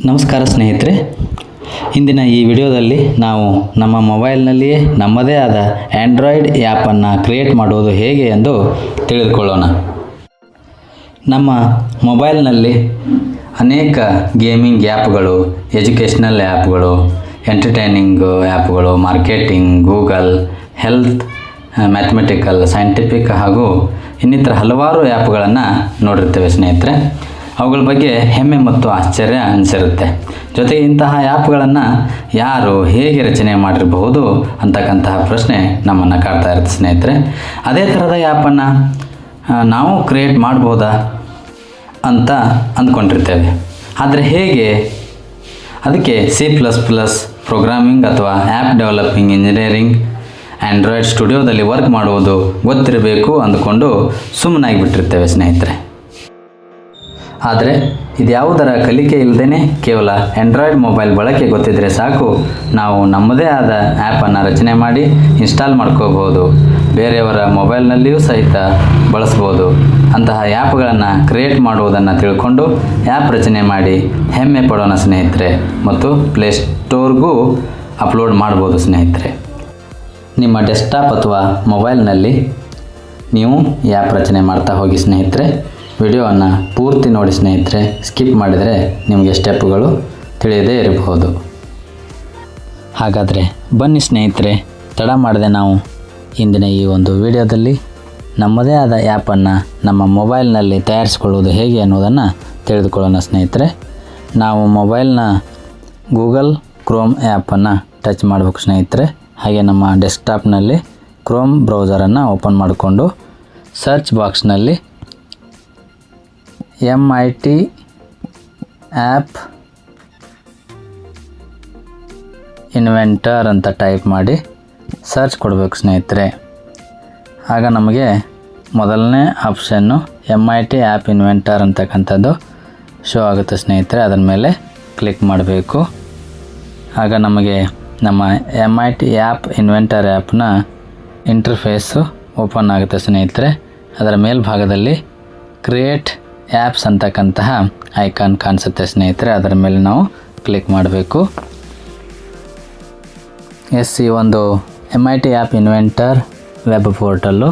ನಮಸ್ಕಾರ ಸ್ನೇಹಿತರೆ, ಇಂದಿನ ಈ ವಿಡಿಯೋದಲ್ಲಿ ನಾವು ನಮ್ಮ ಮೊಬೈಲ್ನಲ್ಲಿಯೇ ನಮ್ಮದೇ ಆದ ಆ್ಯಂಡ್ರಾಯ್ಡ್ ಆ್ಯಪನ್ನು ಕ್ರಿಯೇಟ್ ಮಾಡುವುದು ಹೇಗೆ ಎಂದು ತಿಳಿದುಕೊಳ್ಳೋಣ. ನಮ್ಮ ಮೊಬೈಲ್ನಲ್ಲಿ ಅನೇಕ ಗೇಮಿಂಗ್ ಆ್ಯಪ್ಗಳು, ಎಜುಕೇಷ್ನಲ್ ಆ್ಯಪ್ಗಳು, ಎಂಟರ್ಟೈನಿಂಗ್ ಆ್ಯಪ್ಗಳು, marketing, Google, health, mathematical, scientific ಹಾಗೂ ಇನ್ನಿತರ ಹಲವಾರು ಆ್ಯಪ್ಗಳನ್ನು ನೋಡಿರ್ತೇವೆ ಸ್ನೇಹಿತರೆ. ಅವುಗಳ ಬಗ್ಗೆ ಹೆಮ್ಮೆ ಮತ್ತು ಆಶ್ಚರ್ಯ ಅನಿಸಿರುತ್ತೆ. ಜೊತೆಗೆ ಇಂತಹ ಆ್ಯಪ್ಗಳನ್ನು ಯಾರು ಹೇಗೆ ರಚನೆ ಮಾಡಿರಬಹುದು ಅಂತಕ್ಕಂತಹ ಪ್ರಶ್ನೆ ನಮ್ಮನ್ನು ಕಾಡ್ತಾ ಇರುತ್ತೆ ಸ್ನೇಹಿತರೆ. ಅದೇ ಥರದ ಆ್ಯಪನ್ನು ನಾವು ಕ್ರಿಯೇಟ್ ಮಾಡ್ಬೋದಾ ಅಂತ ಅಂದ್ಕೊಂಡಿರ್ತೇವೆ. ಆದರೆ ಹೇಗೆ? ಅದಕ್ಕೆ C++ ಪ್ರೋಗ್ರಾಮಿಂಗ್ ಅಥವಾ ಆ್ಯಪ್ ಡೆವಲಪಿಂಗ್ ಇಂಜಿನಿಯರಿಂಗ್, ಆ್ಯಂಡ್ರಾಯ್ಡ್ ಸ್ಟುಡಿಯೋದಲ್ಲಿ ವರ್ಕ್ ಮಾಡುವುದು ಗೊತ್ತಿರಬೇಕು ಅಂದ್ಕೊಂಡು ಸುಮ್ಮನಾಗಿ ಬಿಟ್ಟಿರ್ತೇವೆ ಸ್ನೇಹಿತರೆ. ಆದರೆ ಇದ್ಯಾವುದರ ಕಲಿಕೆ ಇಲ್ಲದೇ ಕೇವಲ ಆ್ಯಂಡ್ರಾಯ್ಡ್ ಮೊಬೈಲ್ ಬಳಕೆ ಗೊತ್ತಿದ್ದರೆ ಸಾಕು, ನಾವು ನಮ್ಮದೇ ಆದ ಆ್ಯಪನ್ನು ರಚನೆ ಮಾಡಿ ಇನ್ಸ್ಟಾಲ್ ಮಾಡ್ಕೋಬೋದು, ಬೇರೆಯವರ ಮೊಬೈಲ್ನಲ್ಲಿಯೂ ಸಹಿತ ಬಳಸ್ಬೋದು. ಅಂತಹ ಆ್ಯಪ್ಗಳನ್ನು ಕ್ರಿಯೇಟ್ ಮಾಡುವುದನ್ನು ತಿಳ್ಕೊಂಡು ಆ್ಯಪ್ ರಚನೆ ಮಾಡಿ ಹೆಮ್ಮೆ ಪಡೋಣ ಸ್ನೇಹಿತರೆ. ಮತ್ತು ಪ್ಲೇಸ್ಟೋರ್ಗೂ ಅಪ್ಲೋಡ್ ಮಾಡ್ಬೋದು ಸ್ನೇಹಿತರೆ. ನಿಮ್ಮ ಡೆಸ್ಕ್ಟಾಪ್ ಅಥವಾ ಮೊಬೈಲ್ನಲ್ಲಿ ನೀವು ಆ್ಯಪ್ ರಚನೆ ಮಾಡ್ತಾ ಹೋಗಿ ಸ್ನೇಹಿತರೆ. ವಿಡಿಯೋವನ್ನು ಪೂರ್ತಿ ನೋಡಿ ಸ್ನೇಹಿತರೆ. ಸ್ಕಿಪ್ ಮಾಡಿದರೆ ನಿಮಗೆ ಸ್ಟೆಪ್ಪುಗಳು ತಿಳಿಯದೇ ಇರಬಹುದು. ಹಾಗಾದರೆ ಬನ್ನಿ ಸ್ನೇಹಿತರೆ, ತಡ ಮಾಡದೆ ನಾವು ಇಂದಿನ ಈ ಒಂದು ವಿಡಿಯೋದಲ್ಲಿ ನಮ್ಮದೇ ಆದ ಆ್ಯಪನ್ನು ನಮ್ಮ ಮೊಬೈಲ್ನಲ್ಲಿ ತಯಾರಿಸಿಕೊಳ್ಳುವುದು ಹೇಗೆ ಅನ್ನೋದನ್ನು ತಿಳಿದುಕೊಳ್ಳೋಣ ಸ್ನೇಹಿತರೆ. ನಾವು ಮೊಬೈಲ್ನ ಗೂಗಲ್ ಕ್ರೋಮ್ ಆ್ಯಪನ್ನು ಟಚ್ ಮಾಡಬೇಕು ಸ್ನೇಹಿತರೆ. ಹಾಗೆ ನಮ್ಮ ಡೆಸ್ಕ್ಟಾಪ್ನಲ್ಲಿ ಕ್ರೋಮ್ ಬ್ರೌಸರನ್ನು ಓಪನ್ ಮಾಡಿಕೊಂಡು ಸರ್ಚ್ ಬಾಕ್ಸ್ನಲ್ಲಿ MIT ಆ್ಯಪ್ ಇನ್ವೆಂಟರ್ ಅಂತ ಟೈಪ್ ಮಾಡಿ ಸರ್ಚ್ ಕೊಡಬೇಕು ಸ್ನೇಹಿತರೆ. ಆಗ ನಮಗೆ ಮೊದಲನೇ ಆಪ್ಷನ್ನು MIT ಆ್ಯಪ್ ಇನ್ವೆಂಟರ್ ಅಂತಕ್ಕಂಥದ್ದು ಶೋ ಆಗುತ್ತೆ ಸ್ನೇಹಿತರೆ. ಅದರ ಮೇಲೆ ಕ್ಲಿಕ್ ಮಾಡಬೇಕು. ಆಗ ನಮಗೆ ನಮ್ಮ MIT ಆ್ಯಪ್ ಇನ್ವೆಂಟರ್ ಆ್ಯಪ್ನ ಇಂಟರ್ಫೇಸು ಓಪನ್ ಆಗುತ್ತೆ ಸ್ನೇಹಿತರೆ. ಅದರ ಮೇಲ್ಭಾಗದಲ್ಲಿ ಕ್ರಿಯೇಟ್ ಆ್ಯಪ್ಸ್ ಅಂತಕ್ಕಂತಹ ಐಕಾನ್ ಕಾಣಿಸುತ್ತೆ ಸ್ನೇಹಿತರೆ. ಅದರ ಮೇಲೆ ನಾವು ಕ್ಲಿಕ್ ಮಾಡಬೇಕು. ಈ ಒಂದು MIT app inventor web portal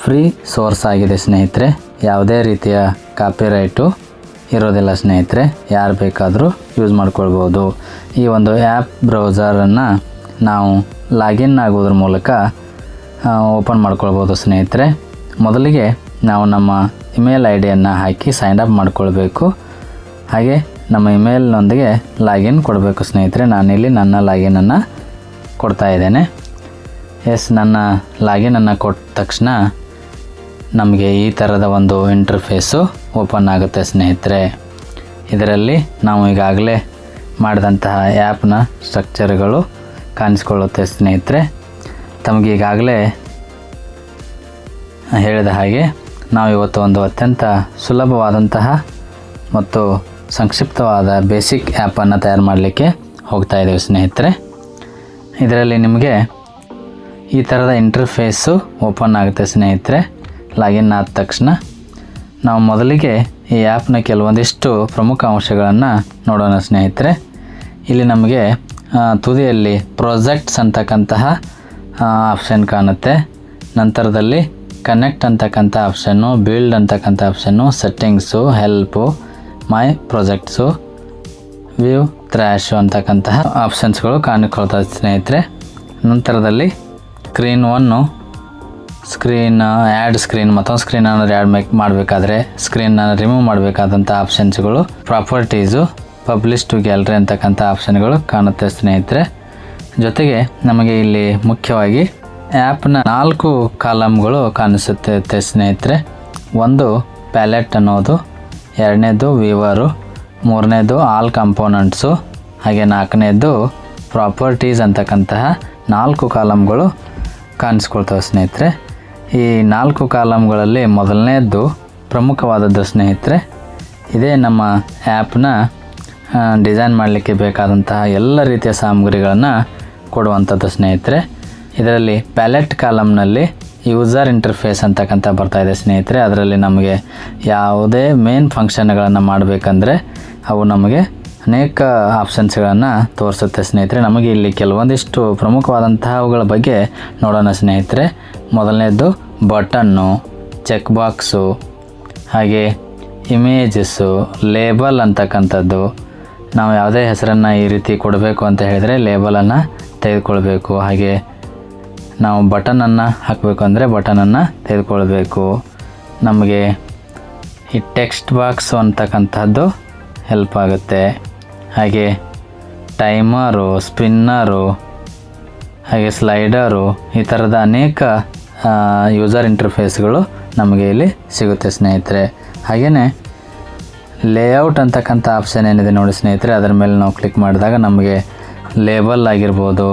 free source ಆಗಿದೆ ಸ್ನೇಹಿತರೆ. ಯಾವುದೇ ರೀತಿಯ ಕಾಪಿರೈಟು ಇರೋದಿಲ್ಲ ಸ್ನೇಹಿತರೆ. ಯಾರು ಬೇಕಾದರೂ ಯೂಸ್ ಮಾಡ್ಕೊಳ್ಬೋದು. ಈ ಒಂದು ಆ್ಯಪ್ ಬ್ರೌಸರನ್ನು ನಾವು ಲಾಗಿನ್ ಆಗೋದ್ರ ಮೂಲಕ ಓಪನ್ ಮಾಡ್ಕೊಳ್ಬೋದು ಸ್ನೇಹಿತರೆ. ಮೊದಲಿಗೆ ನಾವು ನಮ್ಮ ಇಮೇಲ್ ಐಡಿಯನ್ನು ಹಾಕಿ ಸೈನ್ ಅಪ್ ಮಾಡ್ಕೊಳ್ಬೇಕು. ಹಾಗೆ ನಮ್ಮ ಇಮೇಲ್ನೊಂದಿಗೆ ಲಾಗಿನ್ ಕೊಡಬೇಕು ಸ್ನೇಹಿತರೆ. ನಾನಿಲ್ಲಿ ನನ್ನ ಲಾಗಿನನ್ನು ಕೊಡ್ತಾ ಇದ್ದೇನೆ. ನನ್ನ ಲಾಗಿನನ್ನು ಕೊಟ್ಟ ತಕ್ಷಣ ನಮಗೆ ಈ ಥರದ ಒಂದು ಇಂಟರ್ಫೇಸು ಓಪನ್ ಆಗುತ್ತೆ ಸ್ನೇಹಿತರೆ. ಇದರಲ್ಲಿ ನಾವು ಈಗಾಗಲೇ ಮಾಡಿದಂತಹ ಆ್ಯಪ್ನ ಸ್ಟ್ರಕ್ಚರ್ಗಳು ಕಾಣಿಸ್ಕೊಳ್ಳುತ್ತೆ ಸ್ನೇಹಿತರೆ. ತಮಗೆ ಈಗಾಗಲೇ ಹೇಳಿದ ಹಾಗೆ ನಾವು ಇವತ್ತು ಒಂದು ಅತ್ಯಂತ ಸುಲಭವಾದಂತಹ ಮತ್ತು ಸಂಕ್ಷಿಪ್ತವಾದ ಬೇಸಿಕ್ ಆ್ಯಪನ್ನು ತಯಾರು ಮಾಡಲಿಕ್ಕೆ ಹೋಗ್ತಾ ಇದ್ದೇವೆ ಸ್ನೇಹಿತರೆ. ಇದರಲ್ಲಿ ನಿಮಗೆ ಈ ಥರದ ಇಂಟರ್ಫೇಸು ಓಪನ್ ಆಗುತ್ತೆ ಸ್ನೇಹಿತರೆ. ಲಾಗಿನ್ ಆದ ತಕ್ಷಣ ನಾವು ಮೊದಲಿಗೆ ಈ ಆ್ಯಪ್ನ ಕೆಲವೊಂದಿಷ್ಟು ಪ್ರಮುಖ ಅಂಶಗಳನ್ನು ನೋಡೋಣ ಸ್ನೇಹಿತರೆ. ಇಲ್ಲಿ ನಮಗೆ ತುದಿಯಲ್ಲಿ ಪ್ರಾಜೆಕ್ಟ್ಸ್ ಅಂತಕ್ಕಂತಹ ಆಪ್ಷನ್ ಕಾಣುತ್ತೆ. ನಂತರದಲ್ಲಿ ಕನೆಕ್ಟ್ ಅಂತಕ್ಕಂಥ ಆಪ್ಷನ್ನು, ಬಿಲ್ಡ್ ಅಂತಕ್ಕಂಥ ಆಪ್ಷನ್ನು, ಸೆಟ್ಟಿಂಗ್ಸು, ಹೆಲ್ಪು, ಮೈ ಪ್ರಾಜೆಕ್ಟ್ಸು, ವ್ಯೂ, ಥ್ರ್ಯಾಶು ಅಂತಕ್ಕಂತಹ ಆಪ್ಷನ್ಸ್ಗಳು ಕಾಣಿಕೊಳ್ತದೆ ಸ್ನೇಹಿತರೆ. ನಂತರದಲ್ಲಿ ಸ್ಕ್ರೀನ್ 1 ಸ್ಕ್ರೀನ್ ಆ್ಯಡ್ ಸ್ಕ್ರೀನ್, ಮತ್ತೊಂದು ಸ್ಕ್ರೀನನ್ನು ಆ್ಯಡ್ ಮಾಡಬೇಕಾದ್ರೆ ಸ್ಕ್ರೀನನ್ನು ರಿಮೂವ್ ಮಾಡಬೇಕಾದಂಥ ಆಪ್ಷನ್ಸ್ಗಳು, ಪ್ರಾಪರ್ಟೀಸು, ಪಬ್ಲಿಷ್ ಟು ಗ್ಯಾಲರಿ ಅಂತಕ್ಕಂಥ ಆಪ್ಷನ್ಗಳು ಕಾಣುತ್ತೆ ಸ್ನೇಹಿತರೆ. ಜೊತೆಗೆ ನಮಗೆ ಇಲ್ಲಿ ಮುಖ್ಯವಾಗಿ ಆ್ಯಪ್ನ 4 ಕಾಲಮ್ಗಳು ಕಾಣಿಸುತ್ತೆ ಸ್ನೇಹಿತರೆ. ಒಂದು ಪ್ಯಾಲೆಟ್ ಅನ್ನೋದು, ಎರಡನೇದು ವೀವರು, ಮೂರನೇದು ಆಲ್ ಕಾಂಪೋನೆಂಟ್ಸು, ಹಾಗೆ ನಾಲ್ಕನೇದು ಪ್ರಾಪರ್ಟೀಸ್ ಅಂತಕ್ಕಂತಹ 4 ಕಾಲಮ್ಗಳು ಕಾಣಿಸ್ಕೊಳ್ತವೆ ಸ್ನೇಹಿತರೆ. ಈ 4 ಕಾಲಮ್ಗಳಲ್ಲಿ ಮೊದಲನೇದು ಪ್ರಮುಖವಾದದ್ದು ಸ್ನೇಹಿತರೆ. ಇದೇ ನಮ್ಮ ಆ್ಯಪ್ನ ಡಿಸೈನ್ ಮಾಡಲಿಕ್ಕೆ ಬೇಕಾದಂತಹ ಎಲ್ಲ ರೀತಿಯ ಸಾಮಗ್ರಿಗಳನ್ನು ಕೊಡುವಂಥದ್ದು ಸ್ನೇಹಿತರೆ. ಇದರಲ್ಲಿ ಪ್ಯಾಲೆಟ್ ಕಾಲಮ್ನಲ್ಲಿ ಯೂಸರ್ ಇಂಟರ್ಫೇಸ್ ಅಂತಕ್ಕಂಥ ಬರ್ತಾಯಿದೆ ಸ್ನೇಹಿತರೆ. ಅದರಲ್ಲಿ ನಮಗೆ ಯಾವುದೇ ಮೇನ್ ಫಂಕ್ಷನ್ಗಳನ್ನು ಮಾಡಬೇಕಂದ್ರೆ ಅವು ನಮಗೆ ಅನೇಕ ಆಪ್ಷನ್ಸ್ಗಳನ್ನು ತೋರಿಸುತ್ತೆ ಸ್ನೇಹಿತರೆ. ನಮಗೆ ಇಲ್ಲಿ ಕೆಲವೊಂದಿಷ್ಟು ಪ್ರಮುಖವಾದಂತಹವುಗಳ ಬಗ್ಗೆ ನೋಡೋಣ ಸ್ನೇಹಿತರೆ. ಮೊದಲನೇದು ಬಟನ್ನು, ಚೆಕ್ ಬಾಕ್ಸು, ಹಾಗೆ ಇಮೇಜಸ್ಸು, ಲೇಬಲ್ ಅಂತಕ್ಕಂಥದ್ದು. ನಾವು ಯಾವುದೇ ಹೆಸರನ್ನು ಈ ರೀತಿ ಕೊಡಬೇಕು ಅಂತ ಹೇಳಿದರೆ ಲೇಬಲನ್ನು ತೆಗೆದುಕೊಳ್ಬೇಕು. ಹಾಗೆ ನಾವು ಬಟನನ್ನು ಹಾಕಬೇಕು ಅಂದರೆ ಬಟನನ್ನು ತೆಗೆದುಕೊಳ್ಬೇಕು. ನಮಗೆ ಈ ಟೆಕ್ಸ್ಟ್ ಬಾಕ್ಸು ಅಂತಕ್ಕಂಥದ್ದು ಹೆಲ್ಪ್ ಆಗುತ್ತೆ. ಹಾಗೆ ಟೈಮರು, ಸ್ಪಿನ್ನರು, ಹಾಗೆ ಸ್ಲೈಡರು, ಈ ಥರದ ಅನೇಕ ಯೂಸರ್ ಇಂಟರ್ಫೇಸ್ಗಳು ನಮಗೆ ಇಲ್ಲಿ ಸಿಗುತ್ತೆ ಸ್ನೇಹಿತರೆ. ಹಾಗೆಯೇ ಲೇಔಟ್ ಅಂತಕ್ಕಂಥ ಆಪ್ಷನ್ ಏನಿದೆ ನೋಡಿ ಸ್ನೇಹಿತರೆ, ಅದರ ಮೇಲೆ ನಾವು ಕ್ಲಿಕ್ ಮಾಡಿದಾಗ ನಮಗೆ ಲೇಬಲ್ ಆಗಿರ್ಬೋದು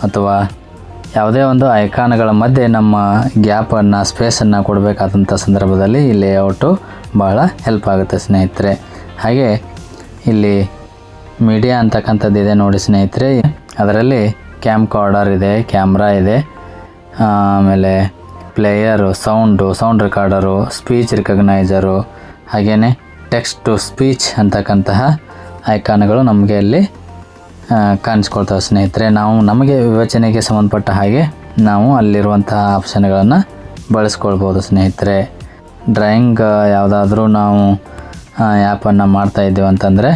ಅಥವಾ ಯಾವುದೇ ಒಂದು ಐಕಾನ್ಗಳ ಮಧ್ಯೆ ನಮ್ಮ ಗ್ಯಾಪನ್ನು, ಸ್ಪೇಸನ್ನು ಕೊಡಬೇಕಾದಂಥ ಸಂದರ್ಭದಲ್ಲಿ ಈ ಲೇಔಟು ಭಾಳ ಹೆಲ್ಪ್ ಆಗುತ್ತೆ ಸ್ನೇಹಿತರೆ. ಹಾಗೆ ಇಲ್ಲಿ ಮೀಡಿಯಾ ಅಂತಕ್ಕಂಥದ್ದು ಇದೆ ನೋಡಿ ಸ್ನೇಹಿತರೆ. ಅದರಲ್ಲಿ ಕ್ಯಾಮ್ ಕಾರ್ಡರ್ ಇದೆ, ಕ್ಯಾಮ್ರಾ ಇದೆ, ಆಮೇಲೆ ಪ್ಲೇಯರು, ಸೌಂಡ್ ರೆಕಾರ್ಡರು, ಸ್ಪೀಚ್ ರಿಕಗ್ನೈಸರು, ಹಾಗೆಯೇ ಟೆಕ್ಸ್ಟ್ ಟು ಸ್ಪೀಚ್ ಅಂತಕ್ಕಂತಹ ಐಕಾನ್ಗಳು ನಮಗೆ ಅಲ್ಲಿ ಕಾಣಿಸ್ಕೊಳ್ತವೆ ಸ್ನೇಹಿತರೆ. ನಮಗೆ ವಿವೇಚನೆಗೆ ಸಂಬಂಧಪಟ್ಟ ಹಾಗೆ ನಾವು ಅಲ್ಲಿರುವಂತಹ ಆಪ್ಷನ್ಗಳನ್ನು ಬಳಸ್ಕೊಳ್ಬೋದು ಸ್ನೇಹಿತರೆ. ಡ್ರಾಯಿಂಗ್ ಯಾವುದಾದ್ರೂ ನಾವು ಆ್ಯಪನ್ನು ಮಾಡ್ತಾಯಿದ್ದೇವೆ ಅಂತಂದರೆ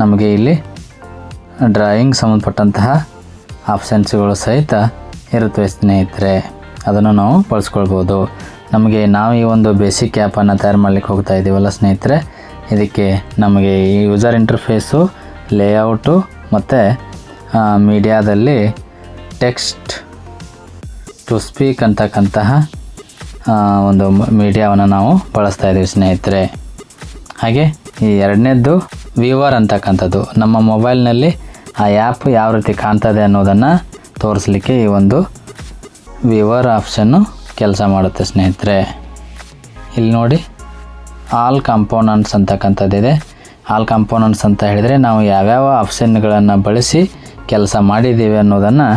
ನಮಗೆ ಇಲ್ಲಿ ಡ್ರಾಯಿಂಗ್ ಸಂಬಂಧಪಟ್ಟಂತಹ ಆಪ್ಷನ್ಸ್ಗಳು ಸಹಿತ ಇರುತ್ತವೆ ಸ್ನೇಹಿತರೆ. ಅದನ್ನು ನಾವು ಬಳಸ್ಕೊಳ್ಬೋದು. ನಾವು ಈ ಒಂದು ಬೇಸಿಕ್ ಆ್ಯಪನ್ನು ತಯಾರು ಮಾಡಲಿಕ್ಕೆ ಹೋಗ್ತಾ ಇದ್ದೀವಲ್ಲ ಸ್ನೇಹಿತರೆ, ಇದಕ್ಕೆ ನಮಗೆ ಈ ಯೂಸರ್ ಇಂಟರ್ಫೇಸು, ಲೇಔಟು ಮತ್ತು ಮೀಡಿಯಾದಲ್ಲಿ ಟೆಕ್ಸ್ಟ್ ಟು ಸ್ಪೀಕ್ ಅಂತಕ್ಕಂತಹ ಒಂದು ಮೀಡಿಯಾವನ್ನು ನಾವು ಬಳಸ್ತಾ ಇದ್ದೀವಿ ಸ್ನೇಹಿತರೆ. ಹಾಗೆ ಈ ಎರಡನೇದ್ದು ವ್ಯೂವರ್ ಅಂತಕ್ಕಂಥದ್ದು, ನಮ್ಮ ಮೊಬೈಲ್ನಲ್ಲಿ ಆ ಆ್ಯಪ್ ಯಾವ ರೀತಿ ಕಾಣ್ತದೆ ಅನ್ನೋದನ್ನು ತೋರಿಸಲಿಕ್ಕೆ ಈ ಒಂದು ವ್ಯೂವರ್ ಆಪ್ಷನ್ನು ಕೆಲಸ ಮಾಡುತ್ತೆ ಸ್ನೇಹಿತರೆ. ಇಲ್ಲಿ ನೋಡಿ ಆಲ್ ಕಾಂಪೋನೆಂಟ್ಸ್ ಅಂತಕ್ಕಂಥದ್ದಿದೆ. ಆಲ್ ಕಾಂಪೋನೆಂಟ್ಸ್ ಅಂತ ಹೇಳಿದರೆ ನಾವು ಯಾವ್ಯಾವ ಆಪ್ಷನ್ಗಳನ್ನು ಬಳಸಿ ಕೆಲಸ ಮಾಡಿದ್ದೀವಿ ಅನ್ನೋದನ್ನು